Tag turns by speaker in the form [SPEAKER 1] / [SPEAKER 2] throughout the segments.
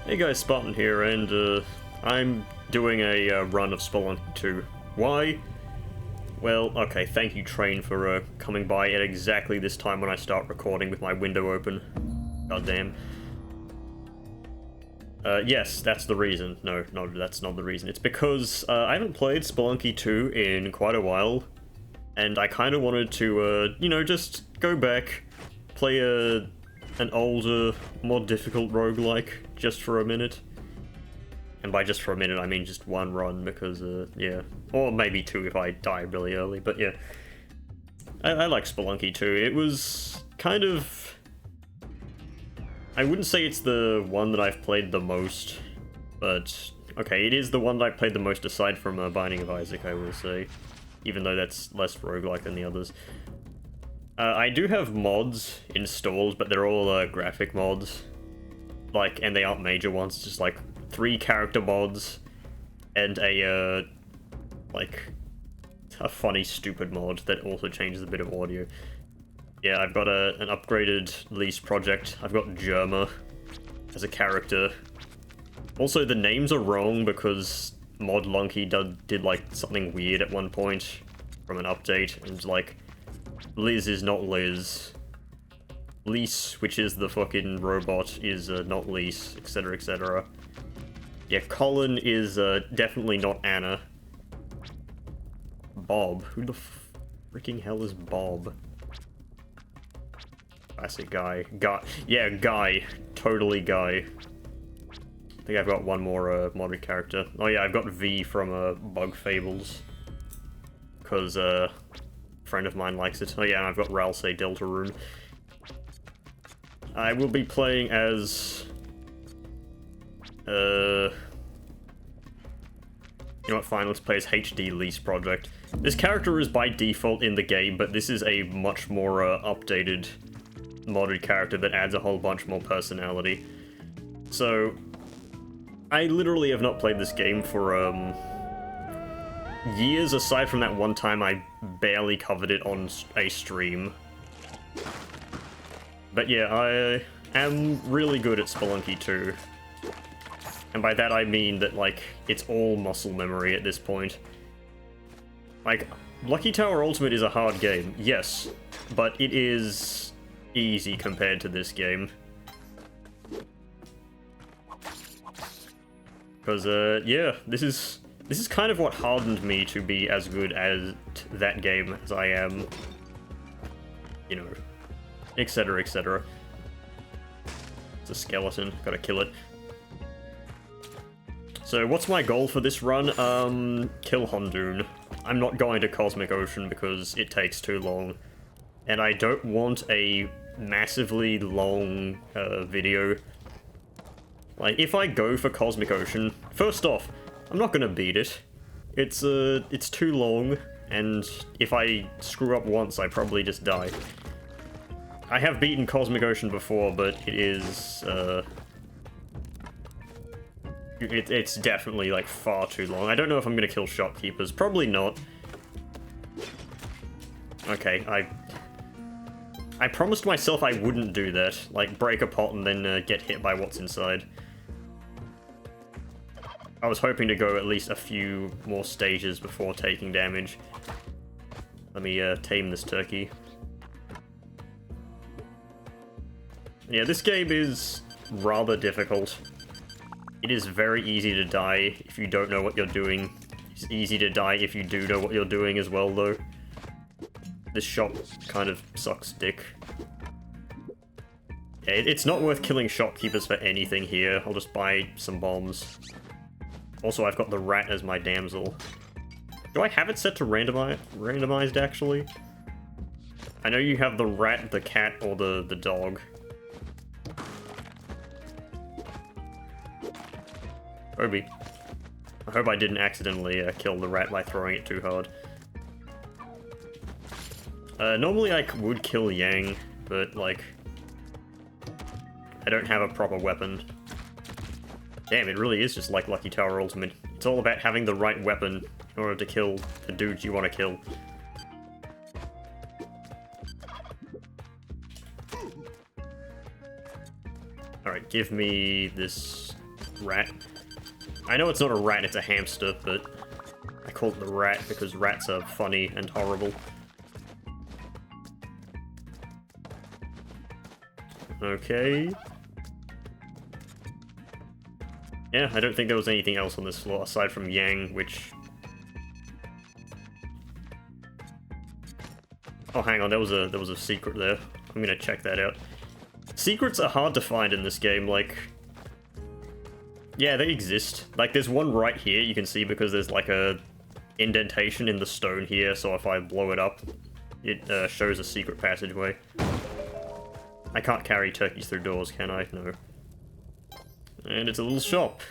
[SPEAKER 1] Hey guys, Spartan here, and I'm doing a run of Spelunky2. Why? Well, okay, thank you Train for coming by at exactly this time when I start recording with my window open. Goddamn. Yes, that's the reason. No, that's not the reason. It's because I haven't played Spelunky2 in quite a while, and I kind of wanted to, you know, just go back, play an older, more difficult roguelike just for a minute. And by just for a minute, I mean just one run, because, yeah. Or maybe two if I die really early, but yeah. I like Spelunky2. It was kind of... I wouldn't say it's the one that I've played the most, but... Okay, it is the one that I've played the most aside from Binding of Isaac, I will say. Even though that's less roguelike than the others. I do have mods installed, but they're all graphic mods. Like, and they aren't major ones, just like 3 character mods and like, a funny stupid mod that also changes a bit of audio. Yeah, I've got an upgraded lease project. I've got Germa as a character. Also, the names are wrong because mod Lunky did like something weird at one point from an update, and like, Liz is not Liz. Lise, which is the fucking robot, is not Lise, etc, etc. Yeah, Colin is definitely not Anna. Bob. Who the freaking hell is Bob? Classic Guy. Yeah, Guy. Totally Guy. I think I've got one more modded character. Oh yeah, I've got V from Bug Fables. Because a friend of mine likes it. Oh yeah, and I've got Ralsei Deltarune. I will be playing as... You know what, fine, let's play as HD Lease Project. This character is by default in the game, but this is a much more updated, modded character that adds a whole bunch more personality. So, I literally have not played this game for, years, aside from that one time I barely covered it on a stream. But yeah, I am really good at Spelunky2. And by that I mean that, like, it's all muscle memory at this point. Like, Lucky Tower Ultimate is a hard game, yes, but it is easy compared to this game. Because, yeah, this is kind of what hardened me to be as good at that game as I am, you know, etc, etc. It's a skeleton, gotta kill it. So what's my goal for this run? Kill Hondoon. I'm not going to Cosmic Ocean because it takes too long. And I don't want a massively long video. Like, if I go for Cosmic Ocean, first off, I'm not gonna beat it. It's too long, and if I screw up once, I probably just die. I have beaten Cosmic Ocean before, but it is, it's definitely, like, far too long. I don't know if I'm gonna kill shopkeepers. Probably not. Okay, I promised myself I wouldn't do that. Like, break a pot and then get hit by what's inside. I was hoping to go at least a few more stages before taking damage. Let me tame this turkey. Yeah, this game is rather difficult. It is very easy to die if you don't know what you're doing. It's easy to die if you do know what you're doing as well, though. This shop kind of sucks dick. Yeah, it's not worth killing shopkeepers for anything here. I'll just buy some bombs. Also, I've got the rat as my damsel. Do I have it set to randomized, actually? I know you have the rat, the cat, or the dog. Obi. I hope I didn't accidentally kill the rat by throwing it too hard. Normally I would kill Yang, but, like, I don't have a proper weapon. Damn, it really is just like Lucky Tower Ultimate. It's all about having the right weapon in order to kill the dudes you want to kill. Alright, give me this rat. I know it's not a rat, it's a hamster, but I call it the rat because rats are funny and horrible. Okay. Yeah, I don't think there was anything else on this floor aside from Yang, which... Oh, hang on, there was a secret there. I'm gonna check that out. Secrets are hard to find in this game, like... Yeah, they exist. Like, there's one right here, you can see, because there's like a indentation in the stone here, so if I blow it up, it shows a secret passageway. I can't carry turkeys through doors, can I? No. And it's a little shop.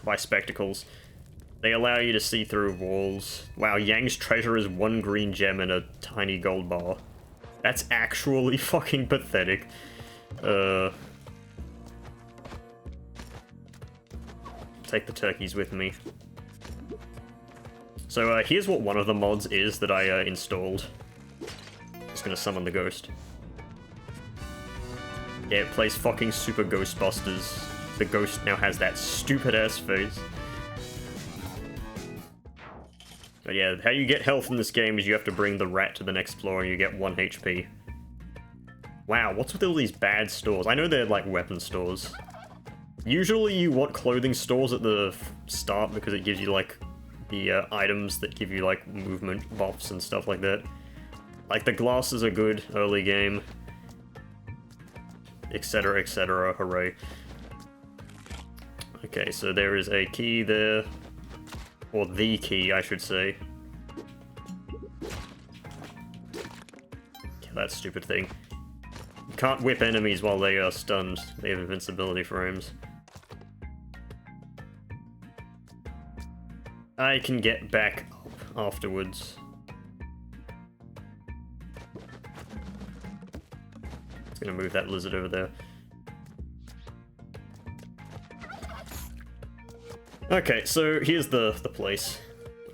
[SPEAKER 1] Buy spectacles. They allow you to see through walls. Wow, Yang's treasure is 1 green gem and a tiny gold bar. That's actually fucking pathetic. Take the turkeys with me. So here's what one of the mods is that I installed. Just gonna summon the ghost. Yeah, it plays fucking Super Ghostbusters. The ghost now has that stupid-ass face. But yeah, how you get health in this game is you have to bring the rat to the next floor and you get 1 HP. Wow, what's with all these bad stores? I know they're like weapon stores. Usually you want clothing stores at the start because it gives you like the items that give you like movement buffs and stuff like that. Like the glasses are good early game. Etc, etc, hooray. Okay, so there is a key there. Or the key, I should say. Kill that stupid thing. You can't whip enemies while they are stunned. They have invincibility frames. I can get back up afterwards. Just gonna move that lizard over there. Okay, so here's the place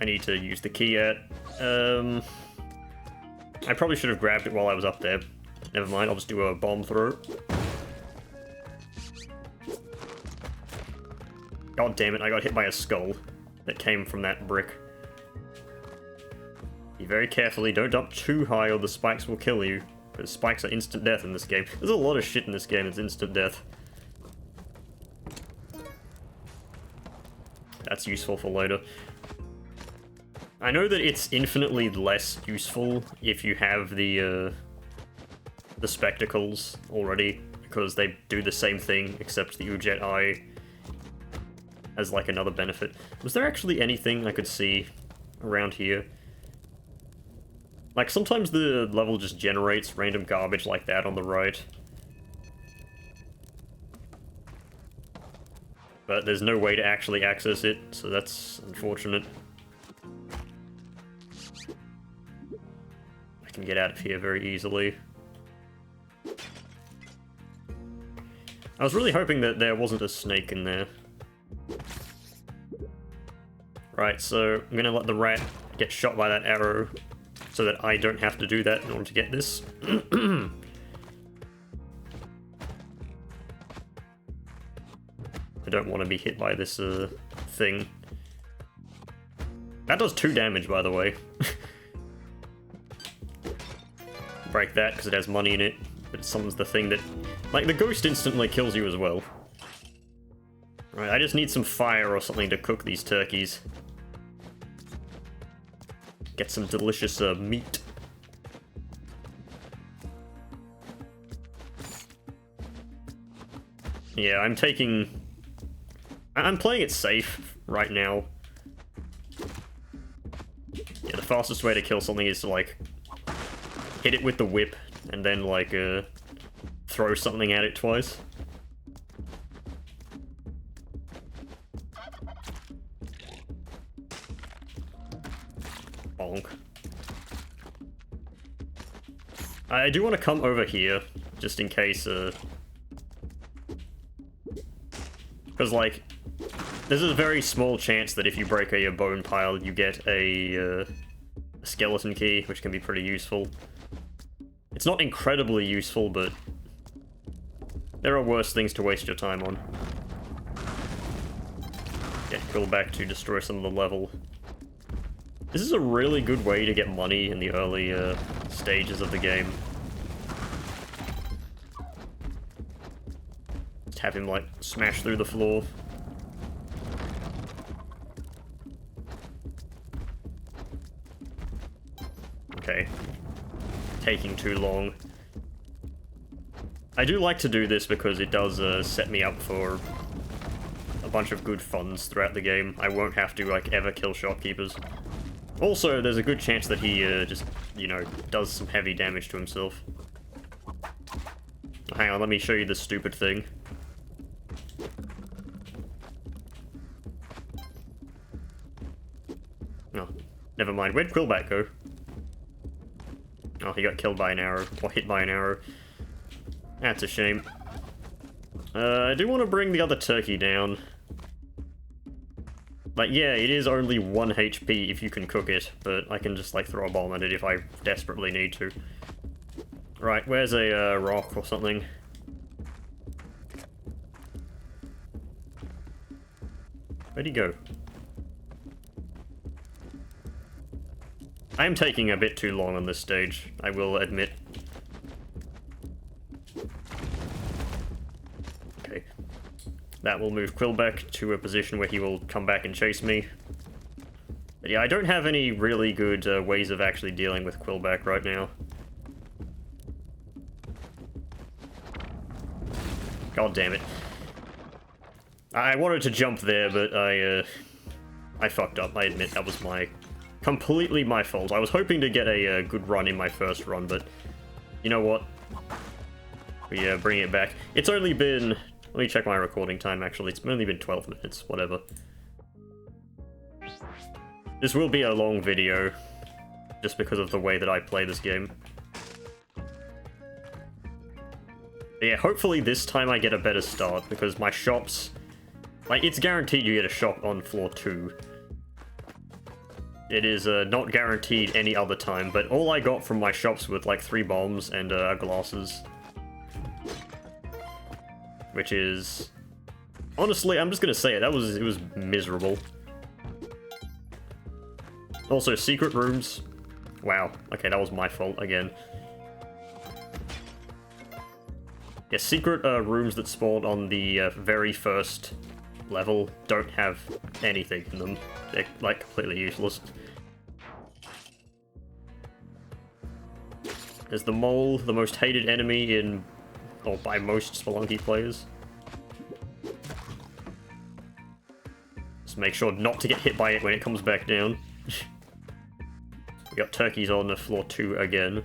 [SPEAKER 1] I need to use the key at. I probably should have grabbed it while I was up there. Never mind, I'll just do a bomb throw. God damn it, I got hit by a skull that came from that brick. Be very carefully, don't jump too high or the spikes will kill you. Because spikes are instant death in this game. There's a lot of shit in this game that's instant death. That's useful for later. I know that it's infinitely less useful if you have the spectacles already, because they do the same thing, except the Ujet Eye has like another benefit. Was there actually anything I could see around here? Like, sometimes the level just generates random garbage like that on the right. But there's no way to actually access it, so that's unfortunate. I can get out of here very easily. I was really hoping that there wasn't a snake in there. Right, so I'm gonna let the rat get shot by that arrow so that I don't have to do that in order to get this. I don't want to be hit by this thing. That does 2 damage, by the way. Break that because it has money in it, but it summons the thing that... Like, the ghost instantly kills you as well. Right, I just need some fire or something to cook these turkeys. Get some delicious meat. Yeah, I'm playing it safe right now. Yeah, the fastest way to kill something is to, like, hit it with the whip and then, like, throw something at it twice. Bonk. I do want to come over here, just in case, because, like, there's a very small chance that if you break a bone pile, you get a skeleton key, which can be pretty useful. It's not incredibly useful, but there are worse things to waste your time on. get Quillback to destroy some of the level. This is a really good way to get money in the early stages of the game. Just have him, like, smash through the floor. Okay. Taking too long. I do like to do this because it does set me up for a bunch of good funds throughout the game. I won't have to, like, ever kill shopkeepers. Also, there's a good chance that he just, you know, does some heavy damage to himself. Hang on, let me show you this stupid thing. Oh, never mind. Where'd Quillback go? Oh, he got killed by an arrow, or hit by an arrow. That's a shame. I do want to bring the other turkey down. Like, yeah, it is only 1 HP if you can cook it, but I can just, like, throw a bomb at it if I desperately need to. Right, where's a rock or something? Where'd he go? I am taking a bit too long on this stage, I will admit. Okay. That will move Quillback to a position where he will come back and chase me. But yeah, I don't have any really good ways of actually dealing with Quillback right now. God damn it. I wanted to jump there, but I fucked up. I admit that was completely my fault. I was hoping to get a good run in my first run, but you know what? We bring it back. It's only been... Let me check my recording time, actually. It's only been 12 minutes, whatever. This will be a long video, just because of the way that I play this game. But yeah, hopefully this time I get a better start, because my shops... Like, it's guaranteed you get a shop on floor 2. It is not guaranteed any other time, but all I got from my shops were like 3 bombs and glasses. Which is... Honestly, I'm just gonna say it, it was miserable. Also, secret rooms. Wow, okay, that was my fault again. Yeah, secret rooms that spawn on the very first level don't have anything in them. They're, like, completely useless. Is the mole the most hated enemy in... or by most Spelunky players? Just make sure not to get hit by it when it comes back down. We got turkeys on the floor 2 again.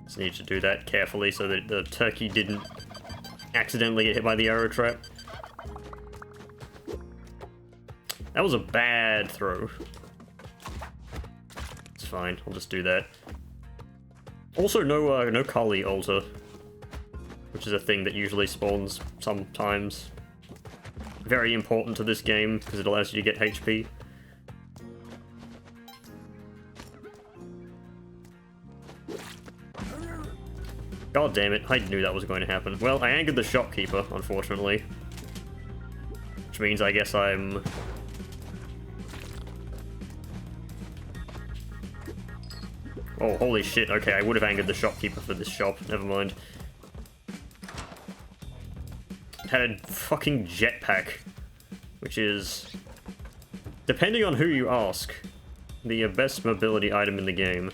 [SPEAKER 1] Just need to do that carefully so that the turkey didn't accidentally get hit by the arrow trap. That was a bad throw. It's fine, I'll just do that. Also, no Kali altar, which is a thing that usually spawns sometimes. Very important to this game, because it allows you to get HP. God damn it, I knew that was going to happen. Well, I angered the shopkeeper, unfortunately. Which means I guess I'm... Oh, holy shit, okay, I would have angered the shopkeeper for this shop, never mind. It had a fucking jetpack, which is, depending on who you ask, the best mobility item in the game.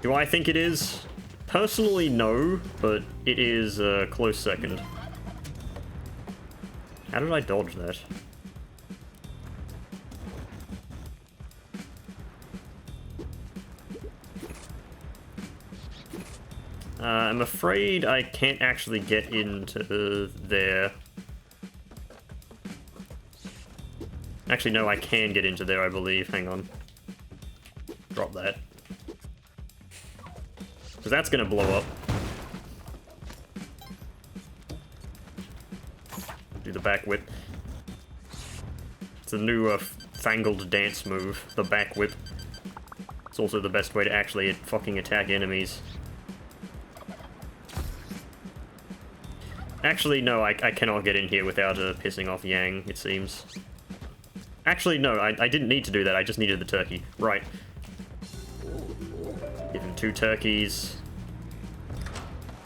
[SPEAKER 1] Do I think it is? Personally, no, but it is a close second. How did I dodge that? I'm afraid I can't actually get into there. Actually, no, I can get into there, I believe. Hang on. Drop that. Because that's going to blow up. Do the back whip. It's a new fangled dance move, the back whip. It's also the best way to actually fucking attack enemies. Actually, no, I cannot get in here without pissing off Yang, it seems. Actually, no, I didn't need to do that, I just needed the turkey. Right. Give him 2 turkeys.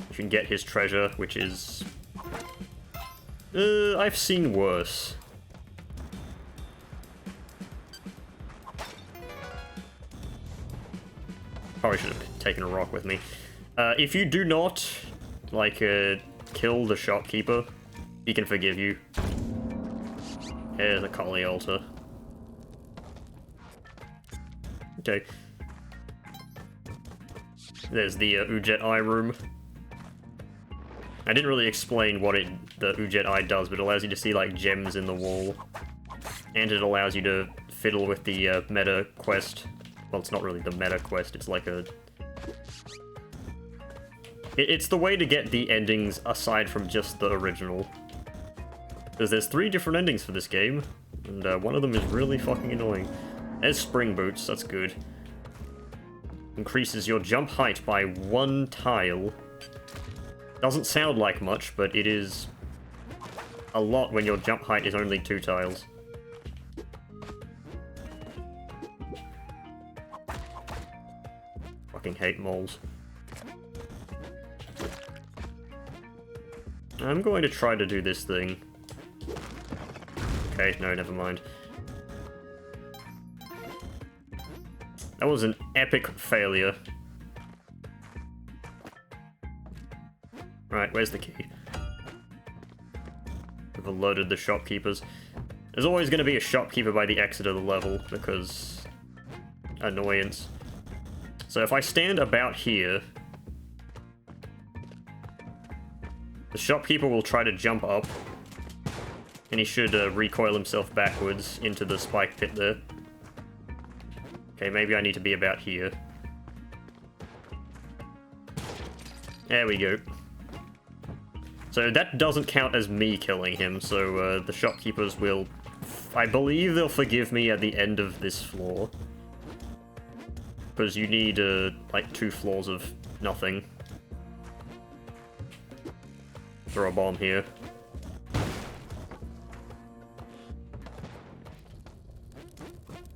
[SPEAKER 1] You can get his treasure, which is... I've seen worse. Probably should have taken a rock with me. If you do not, like, kill the shopkeeper, he can forgive you. Here's a Kali altar. Okay. There's the Ujet Eye room. I didn't really explain what the Ujet Eye does, but it allows you to see, like, gems in the wall. And it allows you to fiddle with the meta quest. Well, it's not really the meta quest, it's like a... It's the way to get the endings aside from just the original. Because there's 3 different endings for this game, and one of them is really fucking annoying. There's spring boots, that's good. Increases your jump height by 1 tile. Doesn't sound like much, but it is a lot when your jump height is only 2 tiles. Fucking hate moles. I'm going to try to do this thing. Okay, no, never mind. That was an epic failure. Right, where's the key? We've alerted the shopkeepers. There's always going to be a shopkeeper by the exit of the level, because... annoyance. So if I stand about here... the shopkeeper will try to jump up. And he should recoil himself backwards into the spike pit there. Okay, maybe I need to be about here. There we go. So that doesn't count as me killing him, so the shopkeepers will... I believe they'll forgive me at the end of this floor. Because you need, like, 2 floors of nothing. Throw a bomb here.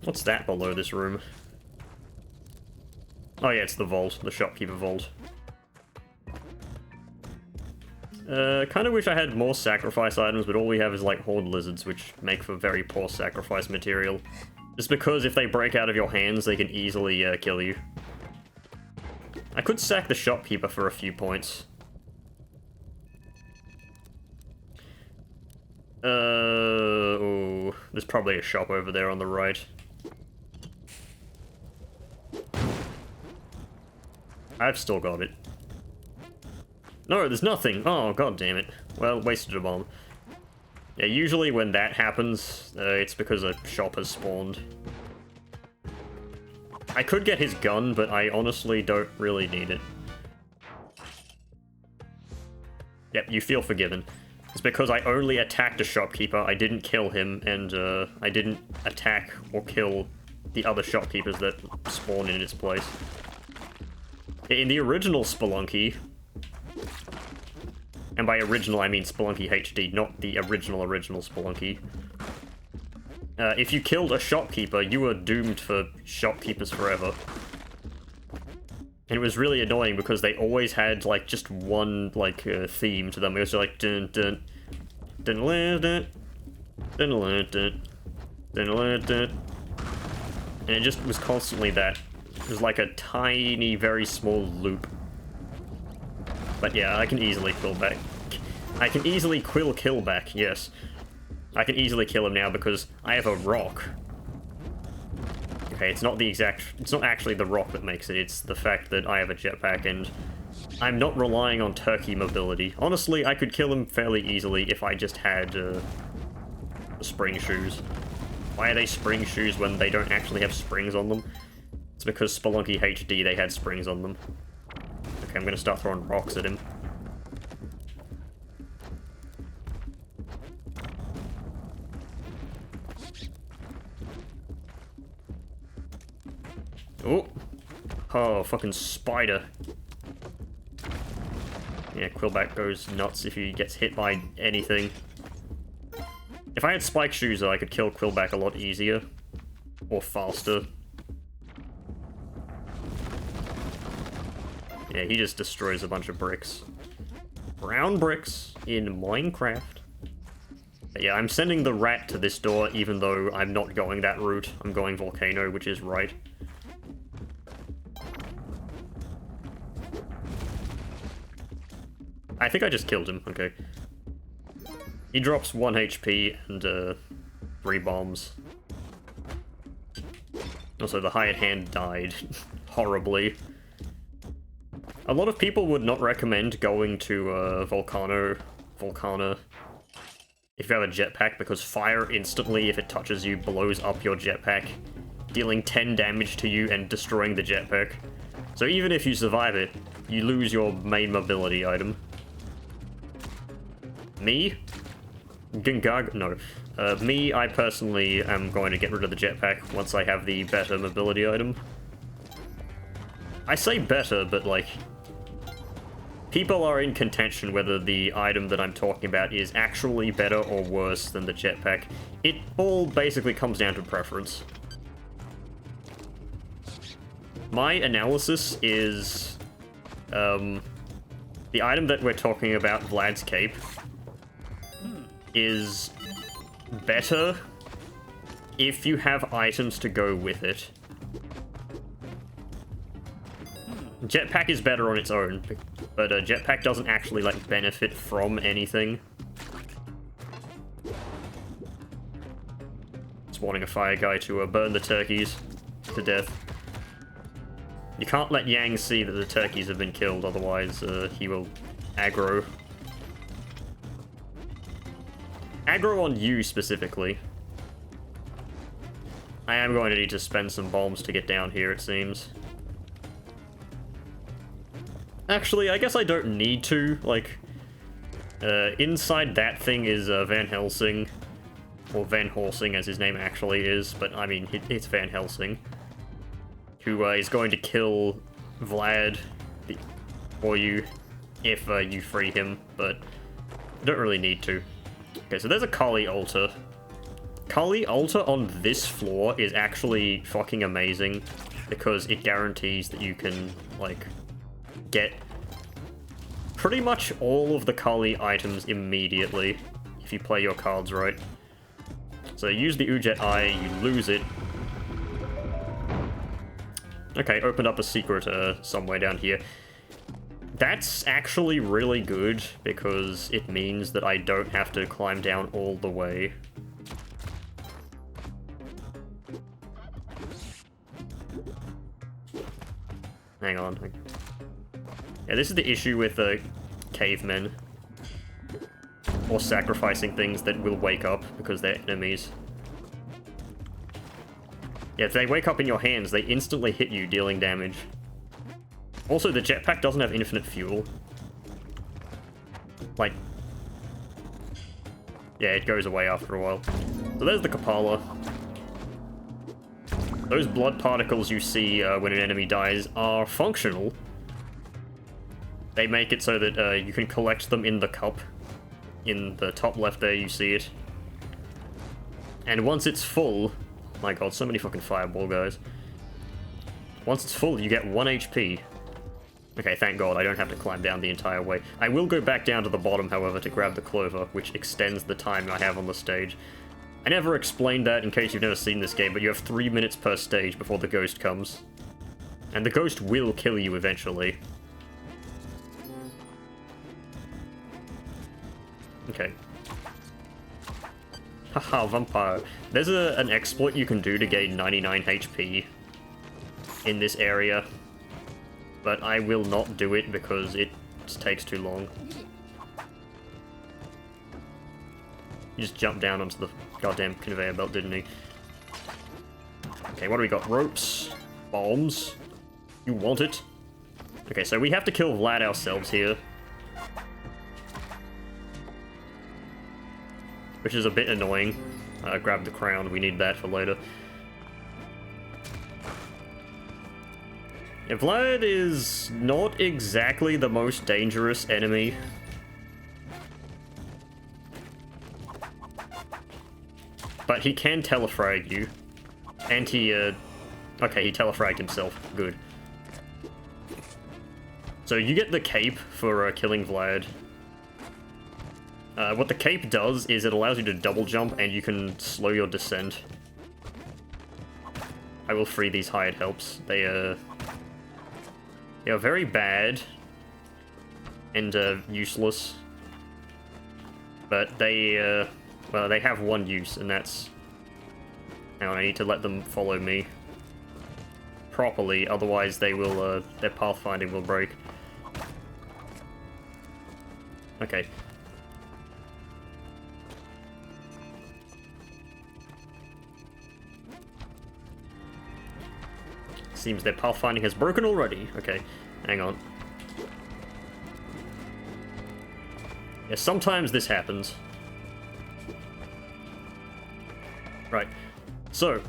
[SPEAKER 1] What's that below this room? Oh yeah, it's the vault, the shopkeeper vault. Kind of wish I had more sacrifice items, but all we have is like horde lizards, which make for very poor sacrifice material. Just because if they break out of your hands, they can easily kill you. I could sack the shopkeeper for a few points. Oh, there's probably a shop over there on the right. I've still got it. No, there's nothing. Oh, god damn it. Well, wasted a bomb. Yeah, usually when that happens, it's because a shop has spawned. I could get his gun, but I honestly don't really need it. Yep, you feel forgiven. It's because I only attacked a shopkeeper, I didn't kill him, and I didn't attack or kill the other shopkeepers that spawn in its place. In the original Spelunky, and by original I mean Spelunky HD, not the original Spelunky, if you killed a shopkeeper, you were doomed for shopkeepers forever. And it was really annoying because they always had, like, just one, like, theme to them. It was like, dun dun, dun dun dun, dun dun dun, dun dun. And it just was constantly that. It was like a tiny, very small loop. But yeah, I can easily kill back. I can easily kill back, yes. I can easily kill him now because I have a rock. Okay, it's not actually the rock that makes it, it's the fact that I have a jetpack and I'm not relying on turkey mobility. Honestly, I could kill him fairly easily if I just had spring shoes. Why are they spring shoes when they don't actually have springs on them? It's because Spelunky HD, they had springs on them. Okay, I'm gonna start throwing rocks at him. Oh, Oh, fucking spider. Yeah, Quillback goes nuts if he gets hit by anything. If I had spike shoes, I could kill Quillback a lot easier. Or faster. Yeah, he just destroys a bunch of bricks. Brown bricks in Minecraft. But yeah, I'm sending the rat to this door, even though I'm not going that route. I'm going volcano, which is right. I think I just killed him, okay. He drops 1 HP and 3 bombs. Also, the hired hand died horribly. A lot of people would not recommend going to Volcana if you have a jetpack, because fire instantly, if it touches you, blows up your jetpack, dealing 10 damage to you and destroying the jetpack. So even if you survive it, you lose your main mobility item. Me? No. Me, I personally am going to get rid of the jetpack once I have the better mobility item. I say better, but like, people are in contention whether the item that I'm talking about is actually better or worse than the jetpack. It all basically comes down to preference. My analysis is, the item that we're talking about, Vlad's Cape, is better if you have items to go with it. Jetpack is better on its own, but jetpack doesn't actually, like, benefit from anything. Spawning a fire guy to burn the turkeys to death. You can't let Yang see that the turkeys have been killed, otherwise he will aggro. Aggro on you, specifically. I am going to need to spend some bombs to get down here, it seems. Actually, I guess I don't need to. Like, inside that thing is Van Helsing. Or Van Horsing, as his name actually is. But, I mean, it's Van Helsing. Who is going to kill Vlad for you if you free him. But you don't really need to. Okay, so there's a Kali altar. Kali altar on this floor is actually fucking amazing. Because it guarantees that you can, like, get pretty much all of the Kali items immediately if you play your cards right. So use the Ujet Eye, you lose it. Okay, opened up a secret somewhere down here. That's actually really good because it means that I don't have to climb down all the way. Hang on. Yeah, this is the issue with cavemen. Or sacrificing things that will wake up because they're enemies. Yeah, if they wake up in your hands, they instantly hit you, dealing damage. Also, the jetpack doesn't have infinite fuel. Like... yeah, it goes away after a while. So there's the Kapala. Those blood particles you see when an enemy dies are functional. They make it so that you can collect them in the cup. In the top left there, you see it. And once it's full... my god, so many fucking fireball guys. Once it's full, you get 1 HP. Okay, thank god, I don't have to climb down the entire way. I will go back down to the bottom, however, to grab the clover, which extends the time I have on the stage. I never explained that in case you've never seen this game, but you have 3 minutes per stage before the ghost comes. And the ghost will kill you eventually. Okay. Haha, vampire. There's an exploit you can do to gain 99 HP in this area, but I will not do it because it takes too long. He just jumped down onto the goddamn conveyor belt, didn't he? Okay, what do we got? Ropes. Bombs. You want it? Okay, so we have to kill Vlad ourselves here. Which is a bit annoying. Grab the crown, we need that for later. Yeah, Vlad is not exactly the most dangerous enemy. But he can telefrag you. And he, okay, he telefragged himself. Good. So you get the cape for killing Vlad. What the cape does is it allows you to double jump and you can slow your descent. I will free these hired helps. They are very bad and useless. But they, well, they have one use, and that's... Hang on, I need to let them follow me properly, otherwise they will, their pathfinding will break. Okay. Seems their pathfinding has broken already. Okay, hang on. Yeah, sometimes this happens. Right, so...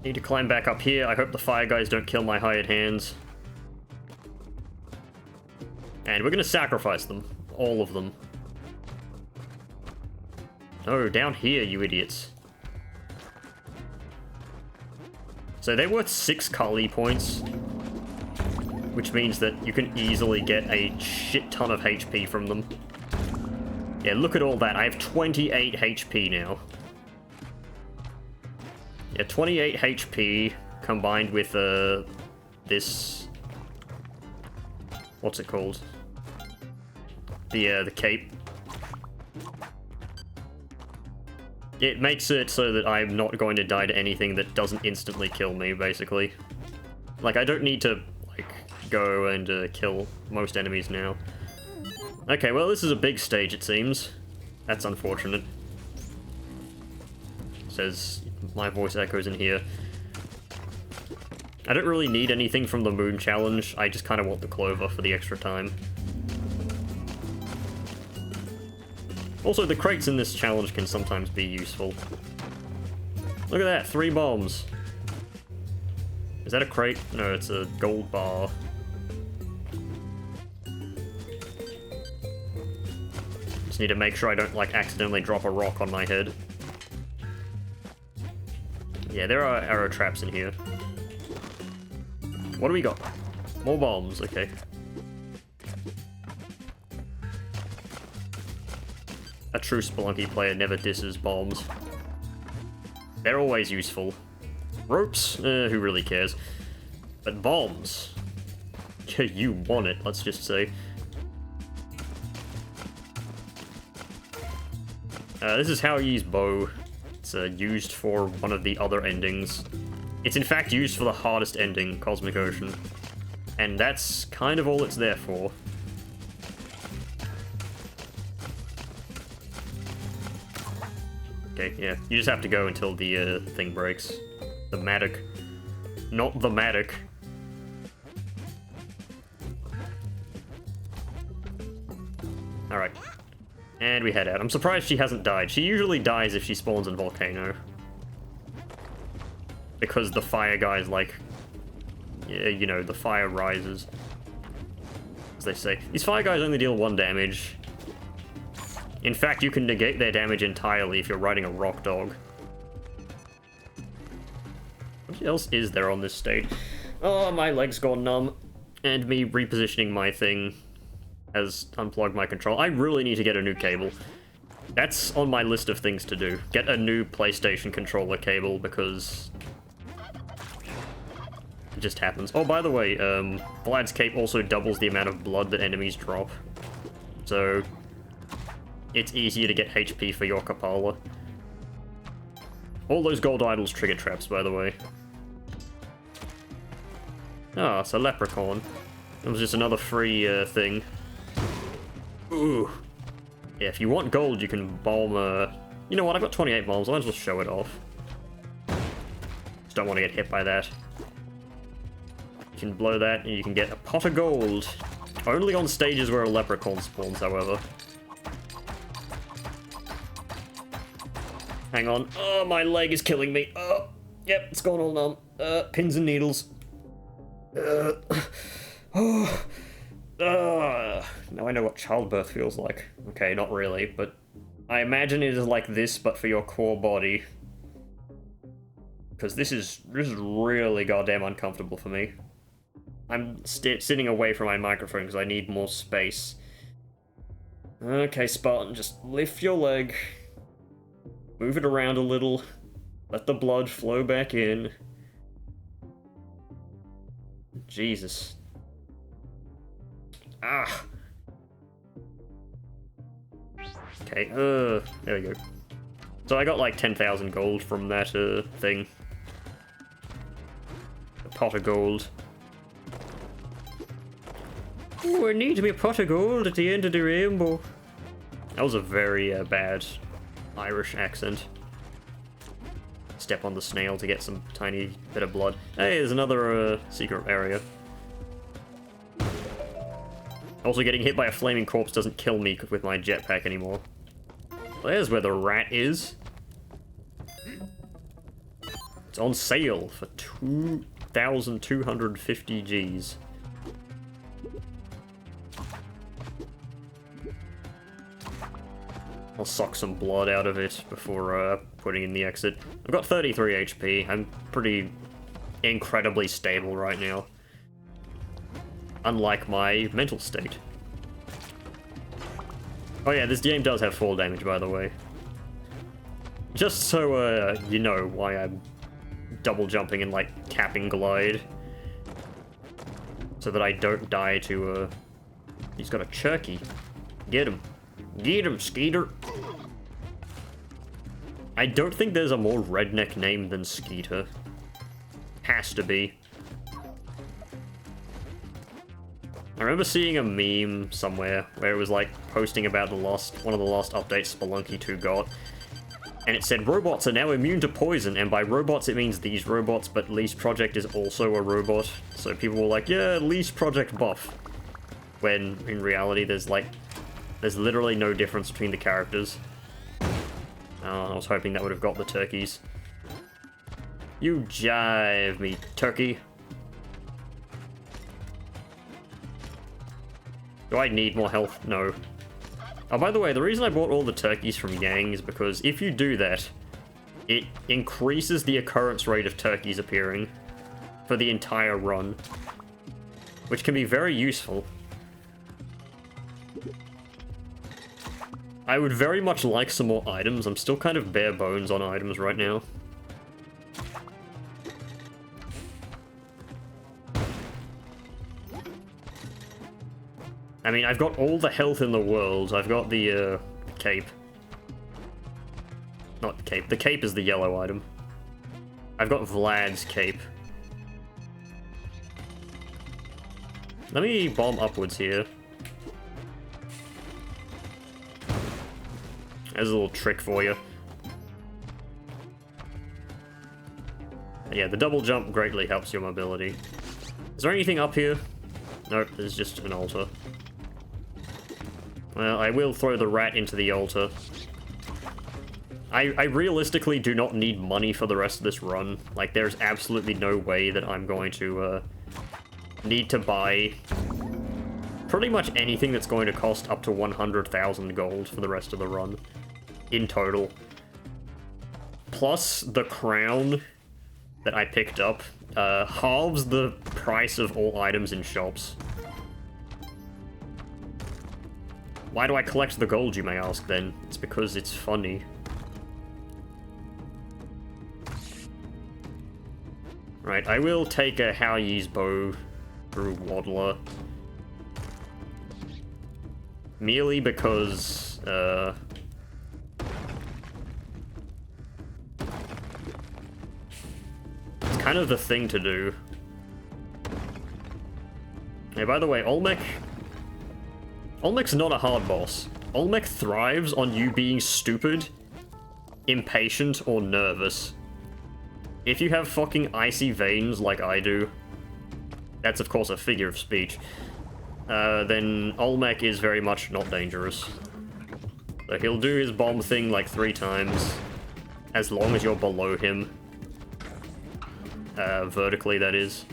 [SPEAKER 1] Need to climb back up here. I hope the fire guys don't kill my hired hands. And we're gonna sacrifice them. All of them. No, down here, you idiots. So they're worth 6 Kali points, which means that you can easily get a shit ton of HP from them. Yeah, look at all that. I have 28 HP now. Yeah, 28 HP combined with this... What's it called? The cape. It makes it so that I'm not going to die to anything that doesn't instantly kill me, basically. Like, I don't need to, like, go and kill most enemies now. Okay, well, this is a big stage, it seems. That's unfortunate. Says my voice echoes in here. I don't really need anything from the Moon Challenge. I just kind of want the Clover for the extra time. Also, the crates in this challenge can sometimes be useful. Look at that, 3 bombs. Is that a crate? No, it's a gold bar. Just need to make sure I don't, like, accidentally drop a rock on my head. Yeah, there are arrow traps in here. What do we got? More bombs, okay. A true Spelunky player never disses bombs. They're always useful. Ropes? Who really cares? But bombs? You want it, let's just say. This is how you use bow. It's used for one of the other endings. It's in fact used for the hardest ending, Cosmic Ocean. And that's kind of all it's there for. Okay, yeah, you just have to go until the thing breaks. The Matic. Not the Matic. Alright. And we head out. I'm surprised she hasn't died. She usually dies if she spawns in Volcano. Because the fire guy's like... Yeah, you know, the fire rises. As they say. These fire guys only deal 1 damage. In fact, you can negate their damage entirely if you're riding a rock dog. What else is there on this stage? Oh, my leg's gone numb. And me repositioning my thing has unplugged my control. I really need to get a new cable. That's on my list of things to do. Get a new PlayStation controller cable, because... it just happens. Oh, by the way, Vlad's cape also doubles the amount of blood that enemies drop. So... it's easier to get HP for your Kapala. All those gold idols trigger traps, by the way. Ah, it's a leprechaun. It was just another free thing. Ooh. Yeah, if you want gold, you can bomb, You know what, I've got 28 bombs, I might as well show it off. Just don't want to get hit by that. You can blow that, and you can get a pot of gold. Only on stages where a leprechaun spawns, however. Hang on. Oh, my leg is killing me. Oh, yep, it's gone all numb. Pins and needles. Oh. Now I know what childbirth feels like. Okay, not really, but I imagine it is like this, but for your core body. Because this is really goddamn uncomfortable for me. I'm sitting away from my microphone because I need more space. Okay, Spartan, just lift your leg. Move it around a little. Let the blood flow back in. Jesus. Ah. Okay, there we go. So I got like 10,000 gold from that, thing. A pot of gold. Oh, I need to be a pot of gold at the end of the rainbow. That was a very bad Irish accent. Step on the snail to get some tiny bit of blood. Hey, there's another secret area. Also, getting hit by a flaming corpse doesn't kill me with my jetpack anymore. There's where the rat is. It's on sale for 2,250 Gs. I'll suck some blood out of it before putting in the exit. I've got 33 HP. I'm pretty incredibly stable right now. Unlike my mental state. Oh yeah, this game does have fall damage, by the way. Just so you know why I'm double jumping and like capping glide. So that I don't die to he's got a Cherky. Get him. Get him, Skeeter! I don't think there's a more redneck name than Skeeter. Has to be. I remember seeing a meme somewhere where it was like posting about one of the last updates Spelunky2 got. And it said, robots are now immune to poison, and by robots it means these robots, but Least Project is also a robot. So people were like, yeah, Least Project buff. When, in reality, there's literally no difference between the characters. I was hoping that would have got the turkeys. You jive me, turkey. Do I need more health? No. Oh, by the way, the reason I bought all the turkeys from Yang is because if you do that, it increases the occurrence rate of turkeys appearing for the entire run, which can be very useful. I would very much like some more items. I'm still kind of bare bones on items right now. I mean, I've got all the health in the world. I've got the cape. Not the cape. The cape is the yellow item. I've got Vlad's cape. Let me bomb upwards here. There's a little trick for you. Yeah, the double jump greatly helps your mobility. Is there anything up here? Nope, there's just an altar. Well, I will throw the rat into the altar. I realistically do not need money for the rest of this run. Like, there's absolutely no way that I'm going to need to buy pretty much anything that's going to cost up to 100,000 gold for the rest of the run. In total. Plus, the crown that I picked up halves the price of all items in shops. Why do I collect the gold, you may ask, then? It's because it's funny. Right, I will take a Hao Yi's bow through Waddler. Merely because, it's kind of the thing to do. Hey, by the way, Olmec's not a hard boss. Olmec thrives on you being stupid, impatient, or nervous. If you have fucking icy veins like I do, that's of course a figure of speech, then Olmec is very much not dangerous. So he'll do his bomb thing like 3 times, as long as you're below him. Vertically, that is.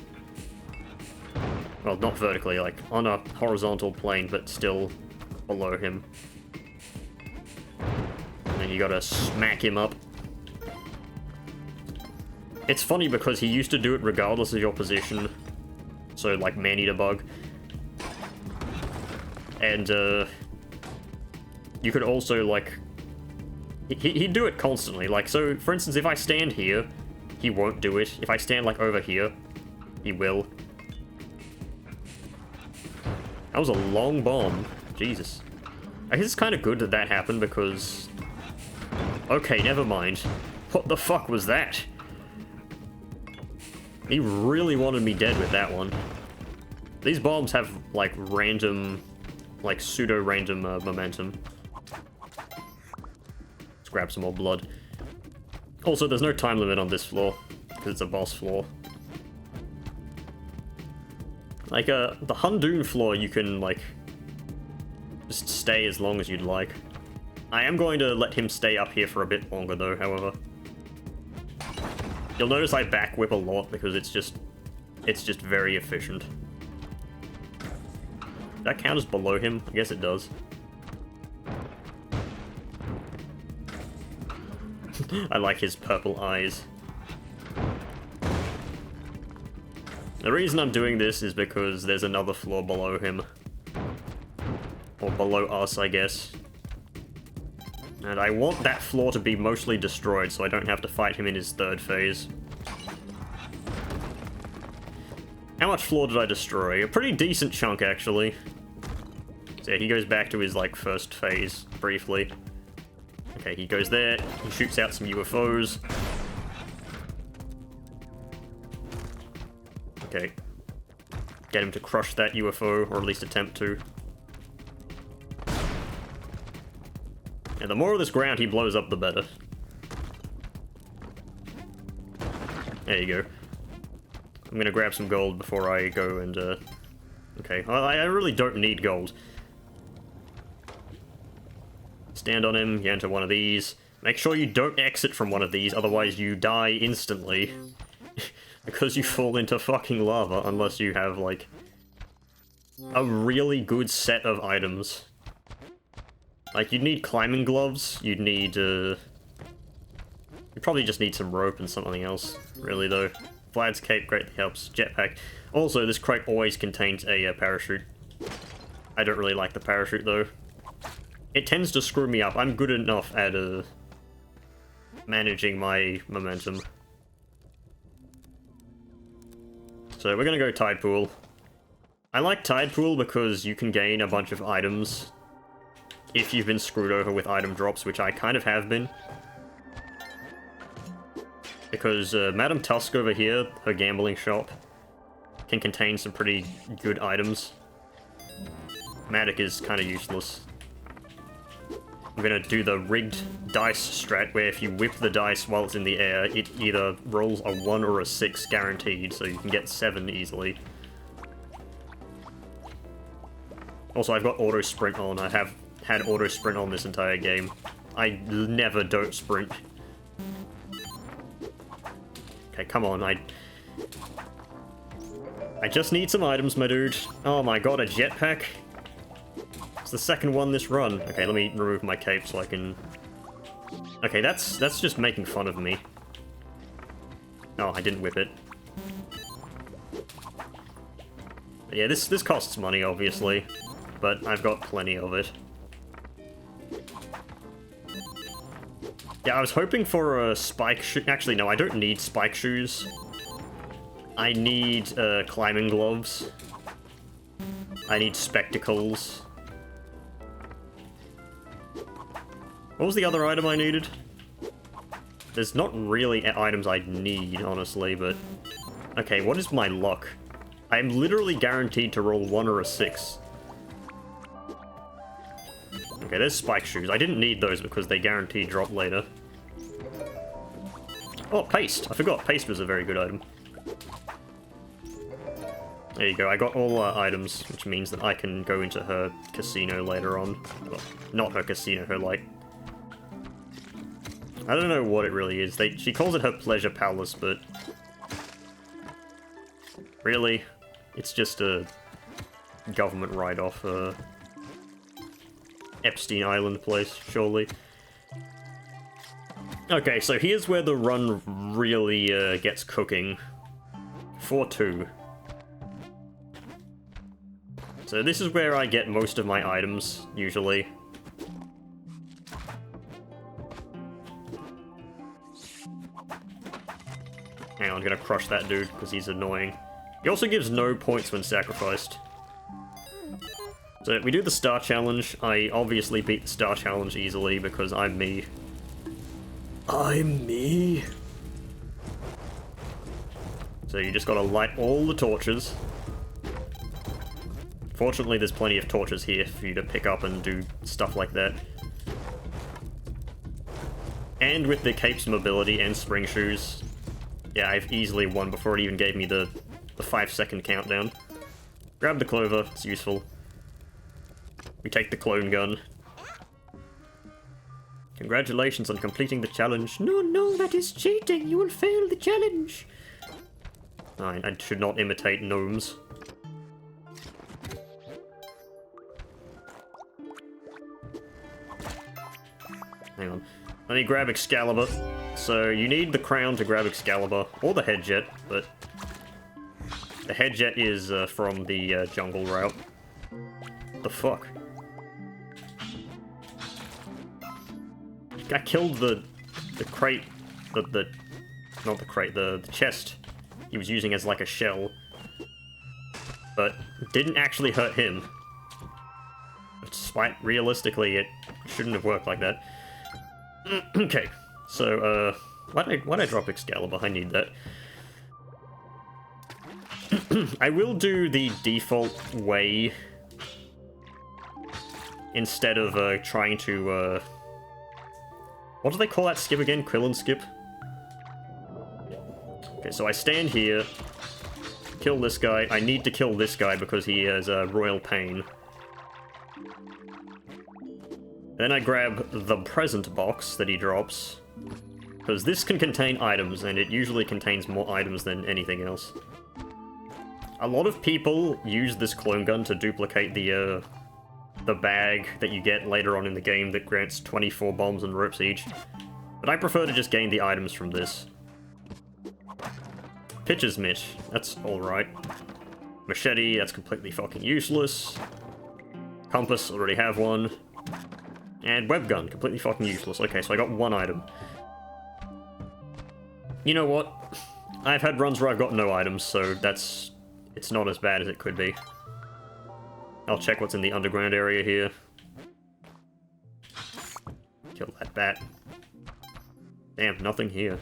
[SPEAKER 1] Well, not vertically, like on a horizontal plane, but still below him. And then you gotta smack him up. It's funny because he used to do it regardless of your position. So, like, man-eater bug. And, you could also, like... He'd do it constantly. Like, so, for instance, if I stand here, he won't do it. If I stand, like, over here, he will. That was a long bomb. Jesus. I guess it's kind of good that that happened because... Okay, never mind. What the fuck was that? He really wanted me dead with that one. These bombs have, like, random... like, pseudo-random momentum. Let's grab some more blood. Also, there's no time limit on this floor, because it's a boss floor. Like, the Hundoon floor, you can, like, just stay as long as you'd like. I am going to let him stay up here for a bit longer, though, however. You'll notice I back whip a lot, because it's just very efficient. Does that count as below him? I guess it does. I like his purple eyes. The reason I'm doing this is because there's another floor below him. Or below us, I guess. And I want that floor to be mostly destroyed so I don't have to fight him in his third phase. How much floor did I destroy? A pretty decent chunk, actually. So yeah, he goes back to his, like, first phase, briefly. Okay, he goes there, he shoots out some UFOs. Okay. Get him to crush that UFO, or at least attempt to. And the more of this ground he blows up, the better. There you go. I'm gonna grab some gold before I go and, okay, I really don't need gold. Stand on him, you enter one of these. Make sure you don't exit from one of these, otherwise you die instantly. Because you fall into fucking lava, unless you have, like, a really good set of items. Like, you'd need climbing gloves, you'd need, you'd probably just need some rope and something else, really, though. Vlad's cape greatly helps. Jetpack. Also, this crate always contains a parachute. I don't really like the parachute, though. It tends to screw me up. I'm good enough at, managing my momentum. So we're gonna go Tide Pool. I like Tide Pool because you can gain a bunch of items if you've been screwed over with item drops, which I kind of have been. Because Madame Tusk over here, her gambling shop, can contain some pretty good items. Matic is kind of useless. I'm gonna do the rigged dice strat, where if you whip the dice while it's in the air, it either rolls a 1 or a 6 guaranteed, so you can get 7 easily. Also, I've got auto sprint on. I have had auto sprint on this entire game. I never don't sprint. Okay, come on, I just need some items, my dude. Oh my god, a jetpack? It's the second one this run. Okay, let me remove my cape so I can... Okay, that's just making fun of me. Oh, I didn't whip it. But yeah, this costs money, obviously, but I've got plenty of it. Yeah, I was hoping for a spike shoe. Actually, no, I don't need spike shoes. I need climbing gloves. I need spectacles. What was the other item I needed? There's not really items I need, honestly, but... Okay, what is my luck? I am literally guaranteed to roll 1 or a 6. Okay, there's spike shoes. I didn't need those because they guaranteed drop later. Oh, paste! I forgot, paste was a very good item. There you go, I got all items, which means that I can go into her casino later on. Well, not her casino, her, like... I don't know what it really is. She calls it her pleasure palace, but... Really? It's just a government write-off, Epstein Island place, surely. Okay, so here's where the run really gets cooking. 4-2. So this is where I get most of my items, usually. Hang on, I'm gonna crush that dude, because he's annoying. He also gives no points when sacrificed. So we do the Star Challenge. I obviously beat the Star Challenge easily, because I'm me. I'm me. So you just gotta light all the torches. Fortunately, there's plenty of torches here for you to pick up and do stuff like that. And with the cape's mobility and spring shoes, yeah, I've easily won before it even gave me the 5-second countdown. Grab the clover, it's useful. We take the clone gun. Congratulations on completing the challenge. No, no, that is cheating. You will fail the challenge. I should not imitate gnomes. Hang on. Let me grab Excalibur. So you need the crown to grab Excalibur, or the head jet, but the head jet is from the jungle route. What the fuck? I killed the crate, not the crate, the chest he was using as like a shell, but didn't actually hurt him. Despite realistically, it shouldn't have worked like that. Okay, so why'd I drop Excalibur? I need that. I will do the default way instead of trying to what do they call that skip again? Quill and skip? Okay, so I stand here, kill this guy. I need to kill this guy because he has royal pain. Then I grab the present box that he drops, because this can contain items, and it usually contains more items than anything else. A lot of people use this clone gun to duplicate the bag that you get later on in the game that grants 24 bombs and ropes each, but I prefer to just gain the items from this. Pitcher's mitt, that's alright. Machete, that's completely fucking useless. Compass, already have one. And web gun, completely fucking useless. Okay, so I got one item. You know what? I've had runs where I've got no items, so it's not as bad as it could be. I'll check what's in the underground area here. Kill that bat. Damn, nothing here.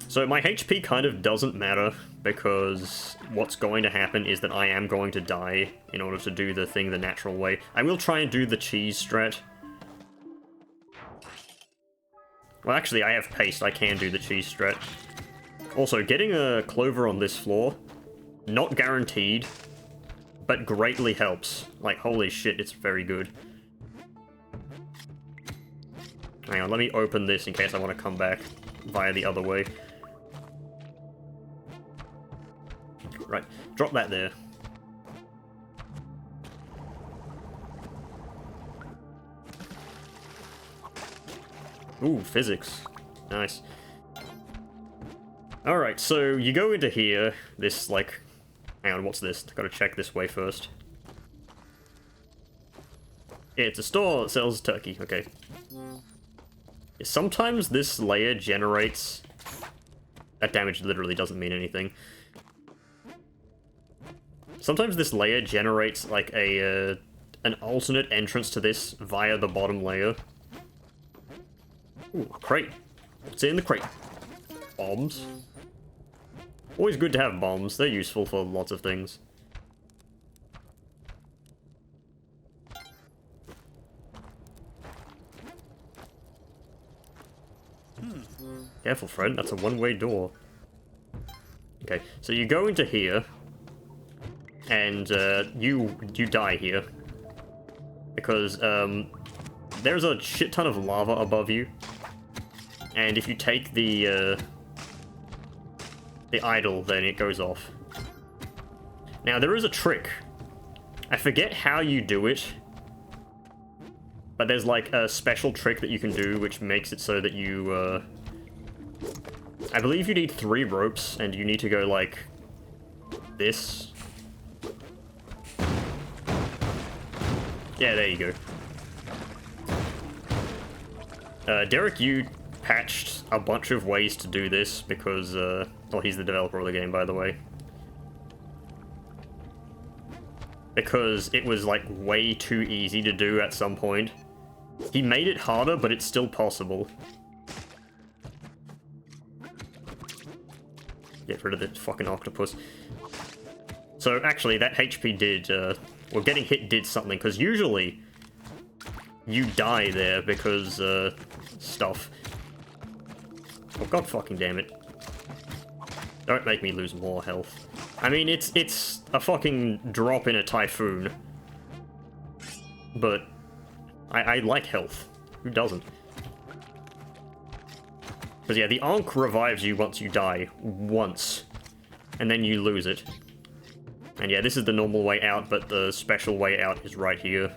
[SPEAKER 1] So my HP kind of doesn't matter, because what's going to happen is that I am going to die in order to do the thing the natural way. I will try and do the cheese strat. Well, actually, I have paste. I can do the cheese strat. Also, getting a clover on this floor, not guaranteed, but greatly helps. Like, holy shit, it's very good. Hang on, let me open this in case I want to come back via the other way. Right, drop that there. Ooh, physics. Nice. Alright, so you go into here, this, like... Hang on, what's this? Gotta check this way first. Yeah, it's a store that sells turkey, okay. Sometimes this layer generates... That damage literally doesn't mean anything. Sometimes this layer generates, like, an alternate entrance to this via the bottom layer. Ooh, crate. What's in the crate? Bombs. Always good to have bombs. They're useful for lots of things. Careful, Fred. That's a one-way door. Okay, so you go into here, and you die here. Because there's a shit ton of lava above you. And if you take the the idle, then it goes off. Now, there is a trick. I forget how you do it, but there's like a special trick that you can do which makes it so that you, I believe you need 3 ropes, and you need to go like this. Yeah, there you go. Derek, you patched a bunch of ways to do this because, well, he's the developer of the game, by the way. Because it was, like, way too easy to do at some point. He made it harder, but it's still possible. Get rid of the fucking octopus. So, actually, that HP did, well, getting hit did something, because usually you die there because, stuff. Oh, god fucking damn it. Don't make me lose more health. I mean, it's a fucking drop in a typhoon. But I like health. Who doesn't? Because yeah, the Ankh revives you once you die. Once. And then you lose it. And yeah, this is the normal way out, but the special way out is right here.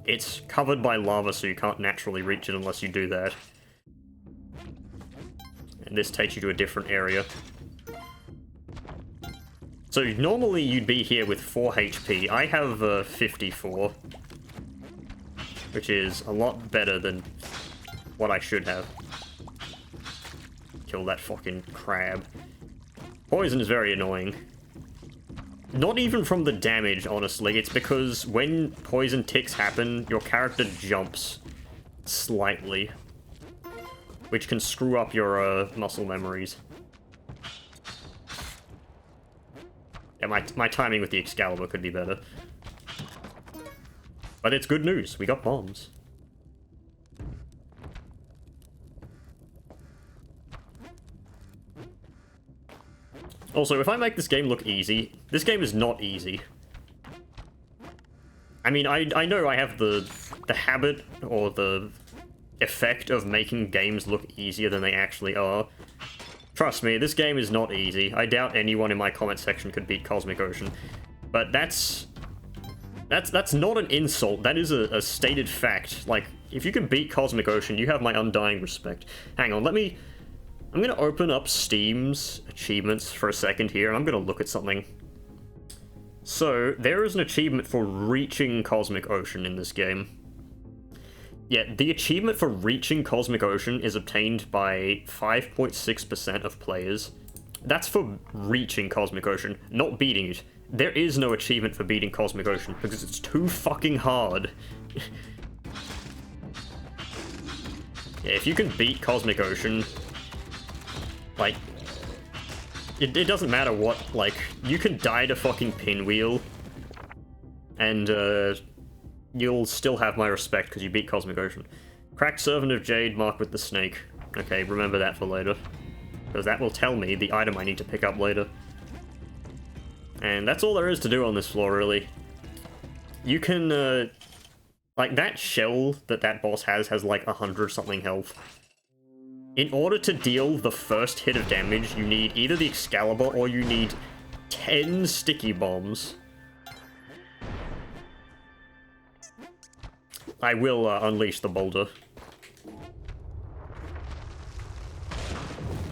[SPEAKER 1] It's covered by lava, so you can't naturally reach it unless you do that. And this takes you to a different area. So normally you'd be here with 4 HP. I have 54. Which is a lot better than what I should have. Kill that fucking crab. Poison is very annoying. Not even from the damage, honestly. It's because when poison ticks happen, your character jumps slightly. Which can screw up your muscle memories. Yeah, my timing with the Excalibur could be better. But it's good news. We got bombs. Also, if I make this game look easy, this game is not easy. I mean, I know I have the habit or the effect of making games look easier than they actually are. Trust me, this game is not easy. I doubt anyone in my comment section could beat Cosmic Ocean. But that's not an insult. That is a stated fact. Like, if you can beat Cosmic Ocean, you have my undying respect. Hang on, I'm gonna open up Steam's achievements for a second here, and I'm gonna look at something. So, there is an achievement for reaching Cosmic Ocean in this game. Yeah, the achievement for reaching Cosmic Ocean is obtained by 5.6% of players. That's for reaching Cosmic Ocean, not beating it. There is no achievement for beating Cosmic Ocean, because it's too fucking hard. Yeah, if you can beat Cosmic Ocean, like, it doesn't matter what, like, you can die to fucking Pinwheel, and, you'll still have my respect because you beat Cosmic Ocean. Cracked Servant of Jade marked with the snake. Okay, remember that for later. Because that will tell me the item I need to pick up later. And that's all there is to do on this floor, really. You can, like, that shell that boss has like 100-something health. In order to deal the first hit of damage, you need either the Excalibur or you need 10 sticky bombs. I will unleash the boulder.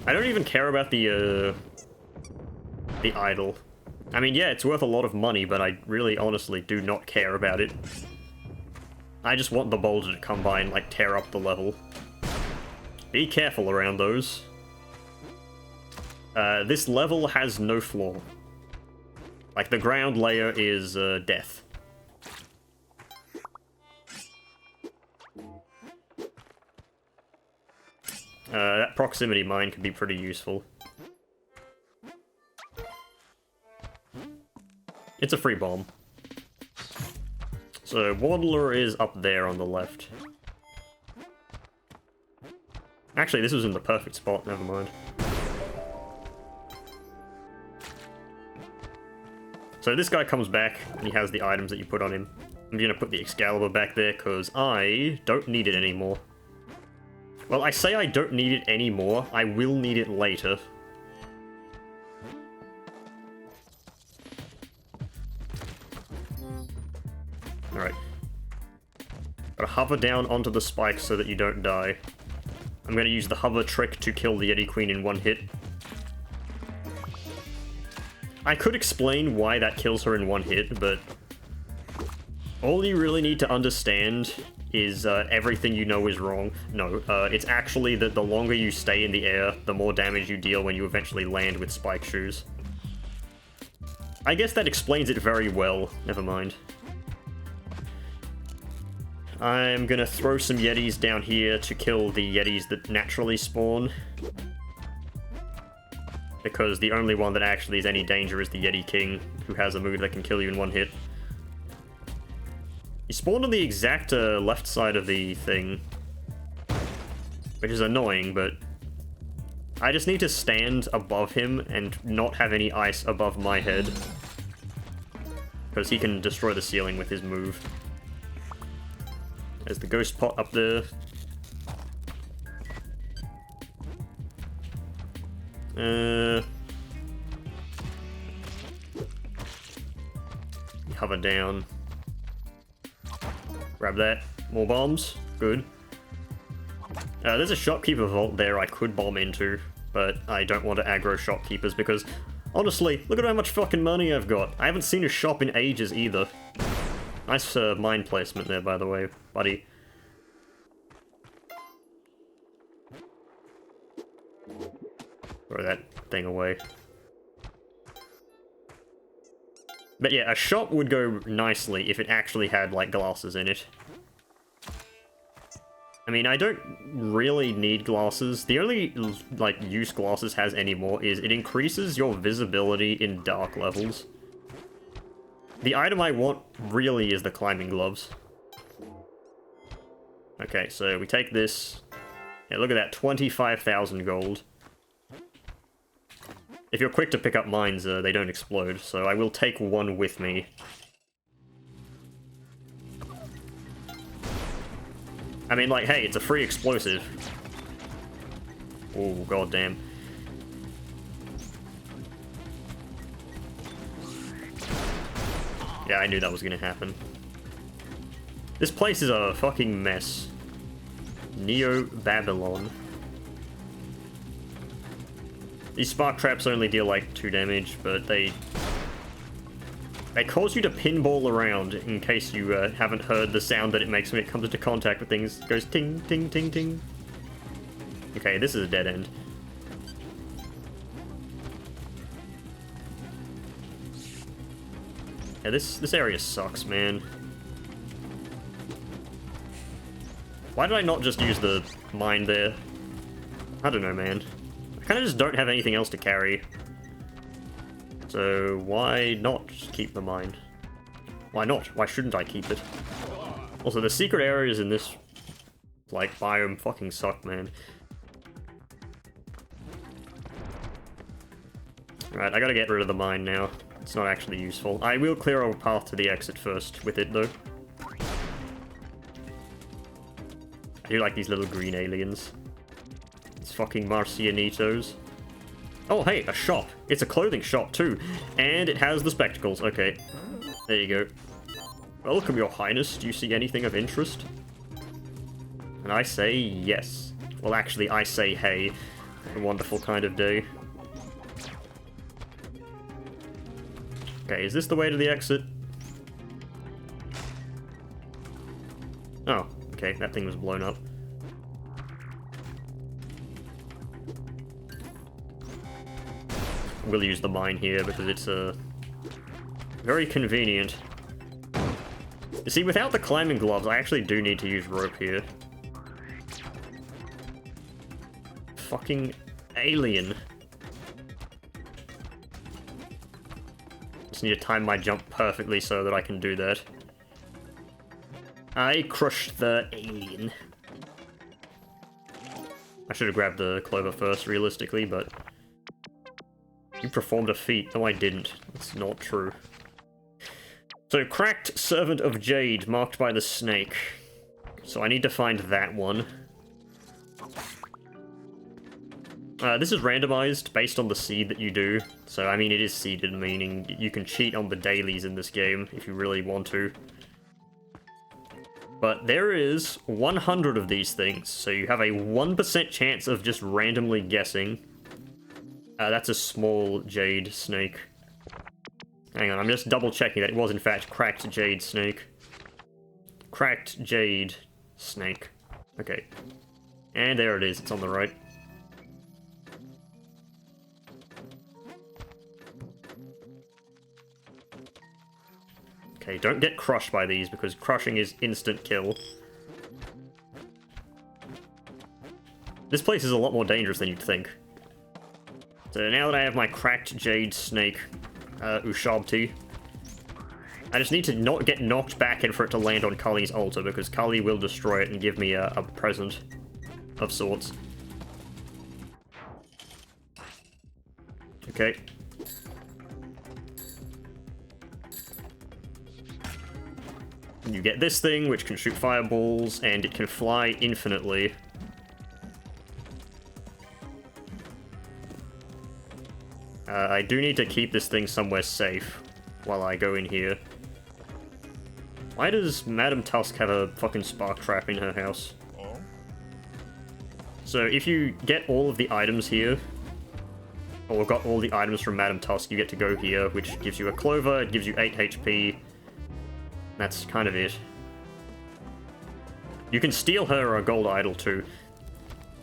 [SPEAKER 1] I don't even care about the idol. I mean, yeah, it's worth a lot of money, but I really honestly do not care about it. I just want the boulder to come by and, like, tear up the level. Be careful around those. This level has no floor. Like, the ground layer is death. That proximity mine could be pretty useful. It's a free bomb. So, Waddler is up there on the left. Actually, this was in the perfect spot, never mind. So this guy comes back, and he has the items that you put on him. I'm gonna put the Excalibur back there, because I don't need it anymore. Well, I say I don't need it anymore, I will need it later. Alright. Gotta hover down onto the spikes so that you don't die. I'm gonna use the hover trick to kill the Yeti Queen in one hit. I could explain why that kills her in one hit, but all you really need to understand is everything you know is wrong. No, it's actually that the longer you stay in the air, the more damage you deal when you eventually land with spike shoes. I guess that explains it very well. Never mind. I'm gonna throw some Yetis down here to kill the Yetis that naturally spawn. Because the only one that actually is any danger is the Yeti King, who has a move that can kill you in one hit. He spawned on the exact left side of the thing, which is annoying, but I just need to stand above him and not have any ice above my head, because he can destroy the ceiling with his move. There's the ghost pot up there. Hover down. Grab that. More bombs. Good. There's a shopkeeper vault there I could bomb into, but I don't want to aggro shopkeepers because, honestly, look at how much fucking money I've got. I haven't seen a shop in ages either. Nice mine placement there, by the way, buddy. Throw that thing away. But yeah, a shop would go nicely if it actually had, like, glasses in it. I mean, I don't really need glasses. The only, like, use glasses has anymore is it increases your visibility in dark levels. The item I want really is the climbing gloves. Okay, so we take this. Yeah, look at that, 25,000 gold. If you're quick to pick up mines, they don't explode, so I will take one with me. I mean, like, hey, it's a free explosive. Oh, goddamn. Yeah, I knew that was gonna happen. This place is a fucking mess. Neo-Babylon. These spark traps only deal like 2 damage, but they cause you to pinball around in case you haven't heard the sound that it makes when it comes into contact with things. It goes ting, ting, ting, ting. Okay, this is a dead end. Yeah, this area sucks, man. Why did I not just use the mine there? I don't know, man. I kind of just don't have anything else to carry. So why not just keep the mine? Why not? Why shouldn't I keep it? Also, the secret areas in this, like, biome fucking suck, man. Alright, I gotta get rid of the mine now. It's not actually useful. I will clear a path to the exit first with it, though. I do like these little green aliens. It's fucking Marcianitos. Oh, hey, a shop. It's a clothing shop, too. And it has the spectacles. Okay. There you go. Welcome, your highness. Do you see anything of interest? And I say yes. Well, actually, I say hey. A wonderful kind of day. Okay, is this the way to the exit? Oh, okay, that thing was blown up. We'll use the mine here because it's very convenient. You see, without the climbing gloves, I actually do need to use rope here. Fucking alien. Just need to time my jump perfectly so that I can do that. I crushed the alien. I should have grabbed the clover first, realistically, but... You performed a feat. No, I didn't. That's not true. So, cracked Servant of Jade, marked by the snake. So I need to find that one. This is randomized based on the seed that you do. So, I mean, it is seeded, meaning you can cheat on the dailies in this game if you really want to. But there is 100 of these things, so you have a 1% chance of just randomly guessing. That's a small jade snake. Hang on, I'm just double checking that it was in fact cracked jade snake. Cracked jade snake. Okay. And there it is, it's on the right. Okay, don't get crushed by these, because crushing is instant kill. This place is a lot more dangerous than you'd think. So now that I have my cracked jade snake, Ushabti, I just need to not get knocked back and for it to land on Kali's altar, because Kali will destroy it and give me a present of sorts. Okay. You get this thing, which can shoot fireballs, and it can fly infinitely. I do need to keep this thing somewhere safe while I go in here. Why does Madame Tusk have a fucking spark trap in her house? So if you get all of the items here, or got all the items from Madame Tusk, you get to go here, which gives you a clover, it gives you 8 HP. That's kind of it. You can steal her a gold idol too.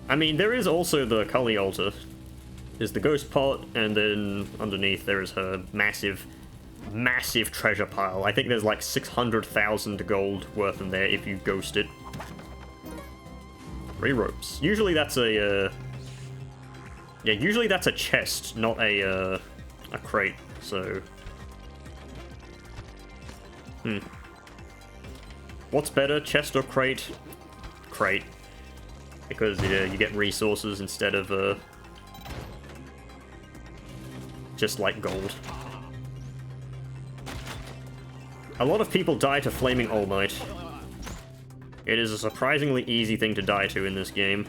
[SPEAKER 1] I mean, there is also the Kali altar. There's the ghost pot, and then underneath there is her massive, massive treasure pile. I think there's like 600,000 gold worth in there if you ghost it. 3 ropes. Usually that's a, yeah, usually that's a chest, not a crate, so... What's better, chest or crate? Crate. Because you get resources instead of, just like gold. A lot of people die to Flaming All Might. It is a surprisingly easy thing to die to in this game.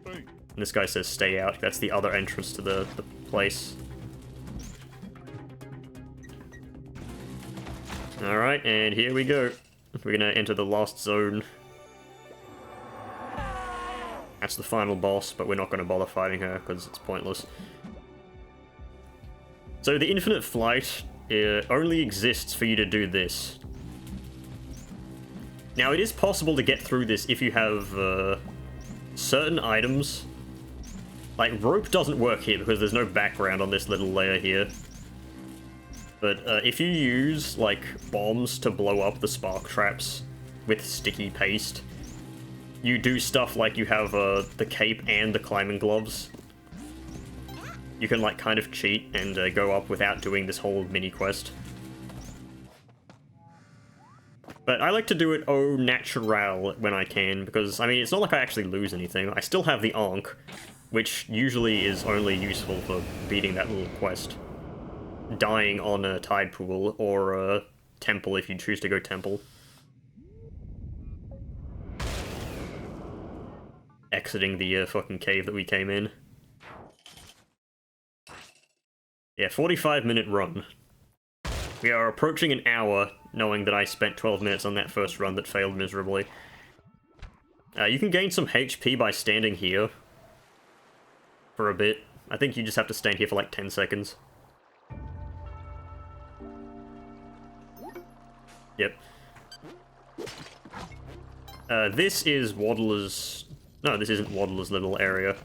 [SPEAKER 1] And this guy says stay out. That's the other entrance to the place. Alright, and here we go. We're gonna enter the last zone. That's the final boss, but we're not gonna bother fighting her because it's pointless. So the infinite flight only exists for you to do this. Now it is possible to get through this if you have certain items. Like rope doesn't work here because there's no background on this little layer here. But if you use like bombs to blow up the spark traps with sticky paste, you do stuff like you have the cape and the climbing gloves. You can like kind of cheat and go up without doing this whole mini quest. But I like to do it au naturel when I can, because I mean it's not like I actually lose anything. I still have the Ankh, which usually is only useful for beating that little quest. Dying on a tide pool, or a temple if you choose to go temple. Exiting the fucking cave that we came in. Yeah, 45-minute run. We are approaching an hour, knowing that I spent 12 minutes on that first run that failed miserably. You can gain some HP by standing here for a bit. I think you just have to stand here for like 10 seconds. Yep. This is Waddler's... No, this isn't Waddler's little area.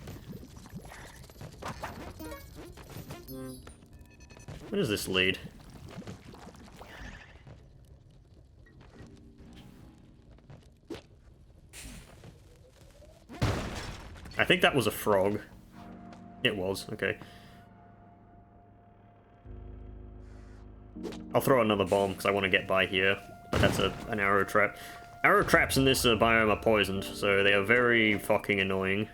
[SPEAKER 1] Where does this lead? I think that was a frog. It was, okay. I'll throw another bomb, because I want to get by here. But that's an arrow trap. Arrow traps in this biome are poisoned, so they are very fucking annoying.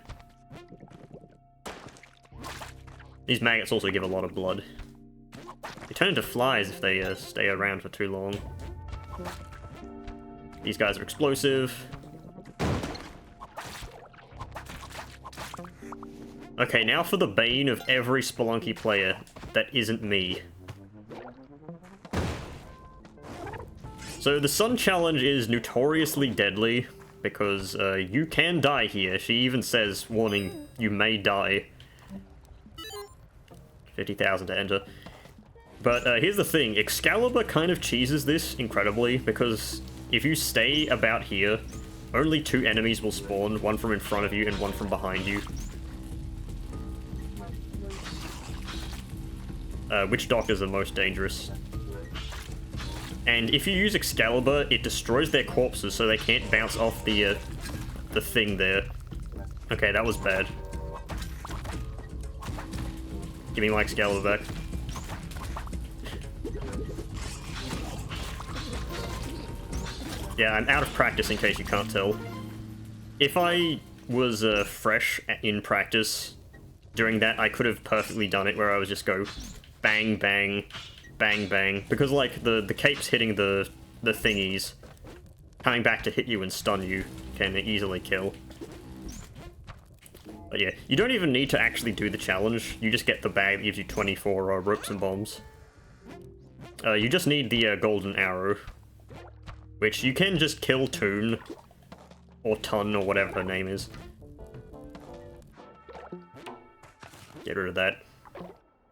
[SPEAKER 1] These maggots also give a lot of blood. They turn into flies if they stay around for too long. These guys are explosive. Okay, now for the bane of every Spelunky player that isn't me. So the sun challenge is notoriously deadly, because you can die here. She even says, warning, you may die. 50,000 to enter. But here's the thing, Excalibur kind of cheeses this incredibly, because if you stay about here, only 2 enemies will spawn, one from in front of you and one from behind you. Witch Doctors are most dangerous. And if you use Excalibur, it destroys their corpses so they can't bounce off the thing there. Okay, that was bad. Give me my Excalibur back. Yeah, I'm out of practice in case you can't tell. If I was fresh in practice during that, I could have perfectly done it where I would just go bang, bang, bang, bang. Because, like, the capes hitting the thingies, coming back to hit you and stun you, can easily kill. But yeah, you don't even need to actually do the challenge. You just get the bag that gives you 24 ropes and bombs. You just need the golden arrow, which you can just kill Toon, or Ton, or whatever her name is. Get rid of that.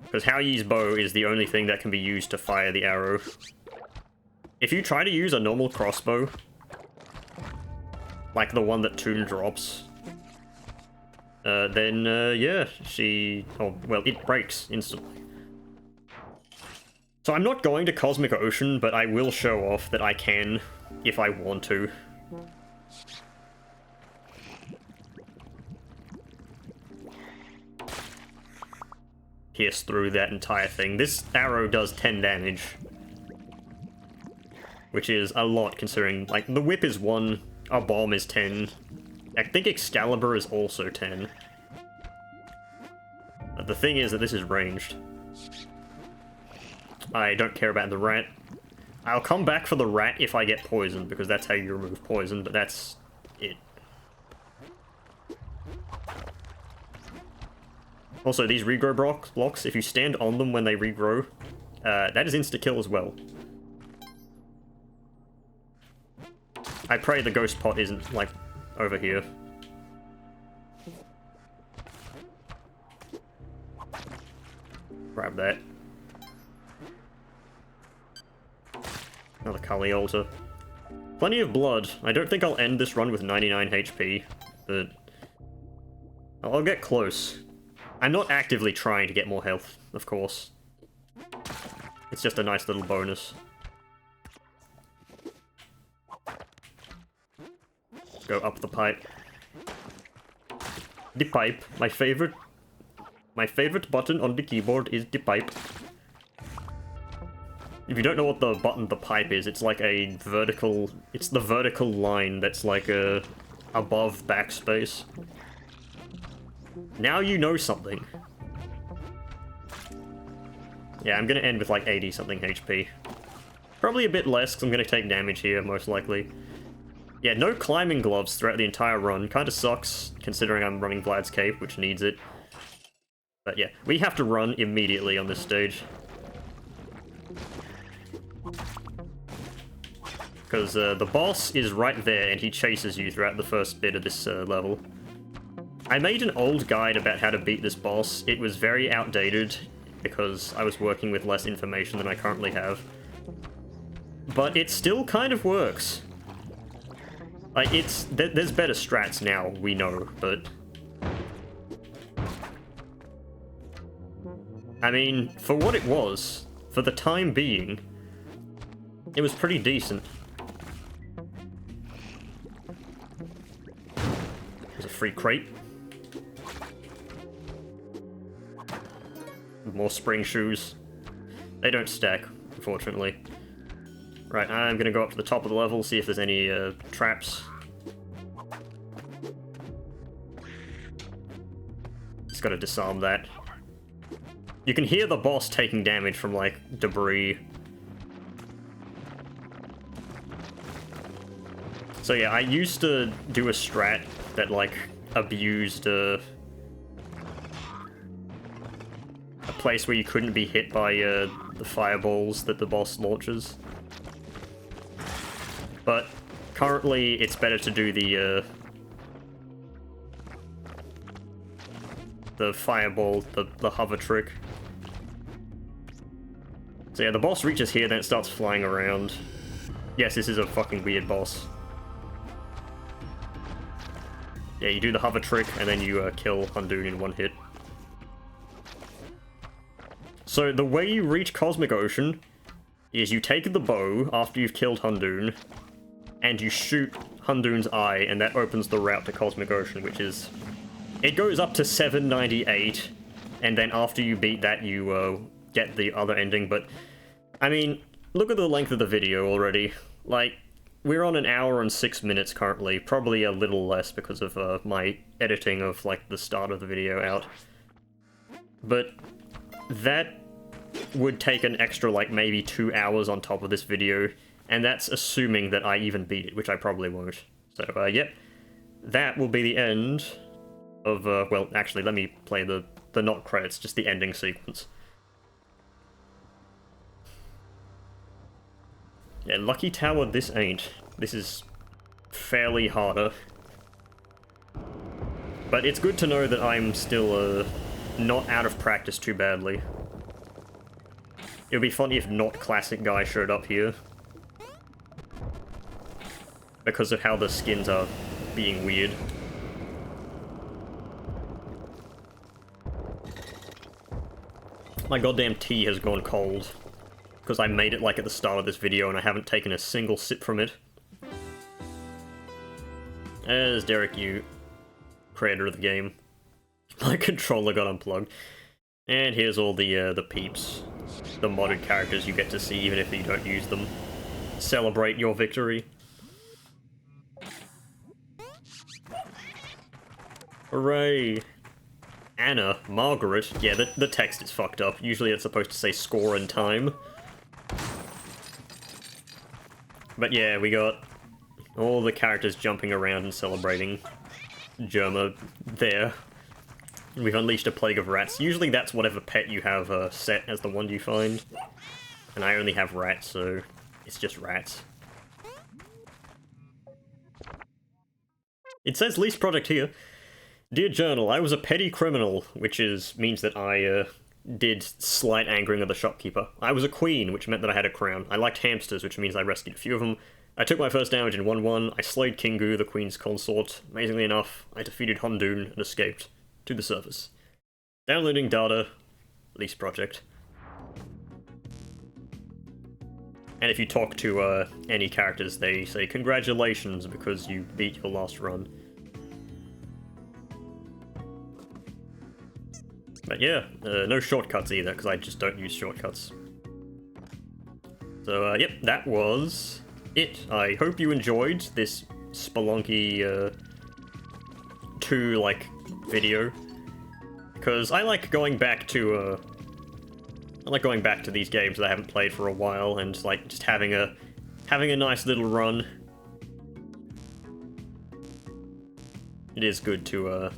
[SPEAKER 1] Because Haoyi's bow is the only thing that can be used to fire the arrow. If you try to use a normal crossbow, like the one that Toon drops, then, yeah, oh, well, it breaks instantly. So I'm not going to Cosmic Ocean, but I will show off that I can, if I want to. Pierce through that entire thing. This arrow does 10 damage. Which is a lot, considering, like, the whip is 1, a bomb is 10. I think Excalibur is also 10. But the thing is that this is ranged. I don't care about the rat. I'll come back for the rat if I get poisoned, because that's how you remove poison, but that's it. Also, these regrow blocks, if you stand on them when they regrow, that is insta-kill as well. I pray the ghost pot isn't, like, over here. Grab that. Another Kali altar. Plenty of blood. I don't think I'll end this run with 99 HP, but I'll get close. I'm not actively trying to get more health, of course. It's just a nice little bonus. Go up the pipe. The pipe. My favorite button on the keyboard is the pipe. If you don't know what the button, the pipe is, it's like a vertical... It's the vertical line that's like above backspace. Now you know something. Yeah, I'm gonna end with like 80-something HP. Probably a bit less, because I'm gonna take damage here, most likely. Yeah, no climbing gloves throughout the entire run. Kinda sucks, considering I'm running Vlad's Cape, which needs it. But yeah, we have to run immediately on this stage. Because the boss is right there, and he chases you throughout the first bit of this level. I made an old guide about how to beat this boss. It was very outdated, because I was working with less information than I currently have. But it still kind of works. Like, there's better strats now, we know, but... I mean, for what it was, for the time being, it was pretty decent. There's a free crate. More spring shoes. They don't stack, unfortunately. Right, I'm gonna go up to the top of the level, see if there's any traps. Just gotta disarm that. You can hear the boss taking damage from, like, debris. So yeah, I used to do a strat that, like, abused a place where you couldn't be hit by the fireballs that the boss launches. But currently, it's better to do the fireball, the hover trick. So yeah, the boss reaches here, then it starts flying around. Yes, this is a fucking weird boss. Yeah, you do the hover trick, and then you kill Hundoon in one hit. So the way you reach Cosmic Ocean is you take the bow after you've killed Hundoon, and you shoot Hundoon's eye, and that opens the route to Cosmic Ocean, which is... It goes up to 798, and then after you beat that, you get the other ending, but... I mean, look at the length of the video already. Like, we're on 1 hour and 6 minutes currently, probably a little less because of my editing of, like, the start of the video out. But that would take an extra, like, maybe 2 hours on top of this video, and that's assuming that I even beat it, which I probably won't. So, yep, that will be the end of, well, actually, let me play the not credits, just the ending sequence. Yeah, Lucky Tower, this ain't. This is fairly harder. But it's good to know that I'm still, not out of practice too badly. It would be funny if not classic guy showed up here. Because of how the skins are being weird. My goddamn tea has gone cold. Because I made it like at the start of this video and I haven't taken a single sip from it. As Derek, you creator of the game. My controller got unplugged. And here's all the peeps. The modded characters you get to see even if you don't use them. Celebrate your victory. Hooray! Anna, Margaret. Yeah, the text is fucked up. Usually it's supposed to say score and time. But yeah, we got all the characters jumping around and celebrating Germa there. We've unleashed a plague of rats. Usually that's whatever pet you have set as the one you find. And I only have rats, so it's just rats. It says least project here. Dear Journal, I was a petty criminal, which means that I did slight angering of the shopkeeper. I was a queen, which meant that I had a crown. I liked hamsters, which means I rescued a few of them. I took my first damage in 1-1. I slayed Kingu, the queen's consort. Amazingly enough, I defeated Hundoon and escaped to the surface. Downloading data, least project. And if you talk to any characters, they say congratulations because you beat your last run. But yeah, no shortcuts either, because I just don't use shortcuts. So, yep, that was it. I hope you enjoyed this Spelunky 2, like, video. Because I like going back to, these games that I haven't played for a while, and, like, just having a nice little run. It is good to,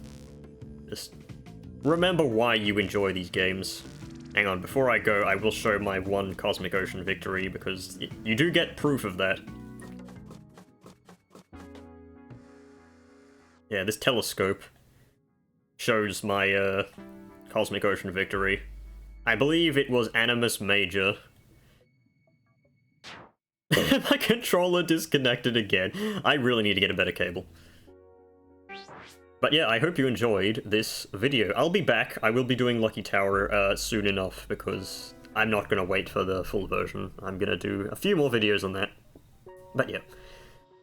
[SPEAKER 1] just remember why you enjoy these games. Hang on, before I go, I will show my one Cosmic Ocean victory, because you do get proof of that. Yeah, this telescope shows my, Cosmic Ocean victory. I believe it was Animus Major. My controller disconnected again. I really need to get a better cable. But yeah, I hope you enjoyed this video. I'll be back. I will be doing Lucky Tower soon enough, because I'm not going to wait for the full version. I'm going to do a few more videos on that. But yeah,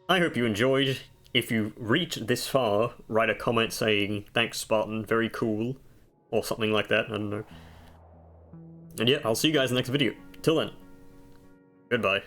[SPEAKER 1] I hope you enjoyed. If you reached this far, write a comment saying, thanks Spartan, very cool, or something like that, I don't know. And yeah, I'll see you guys in the next video. Till then, goodbye.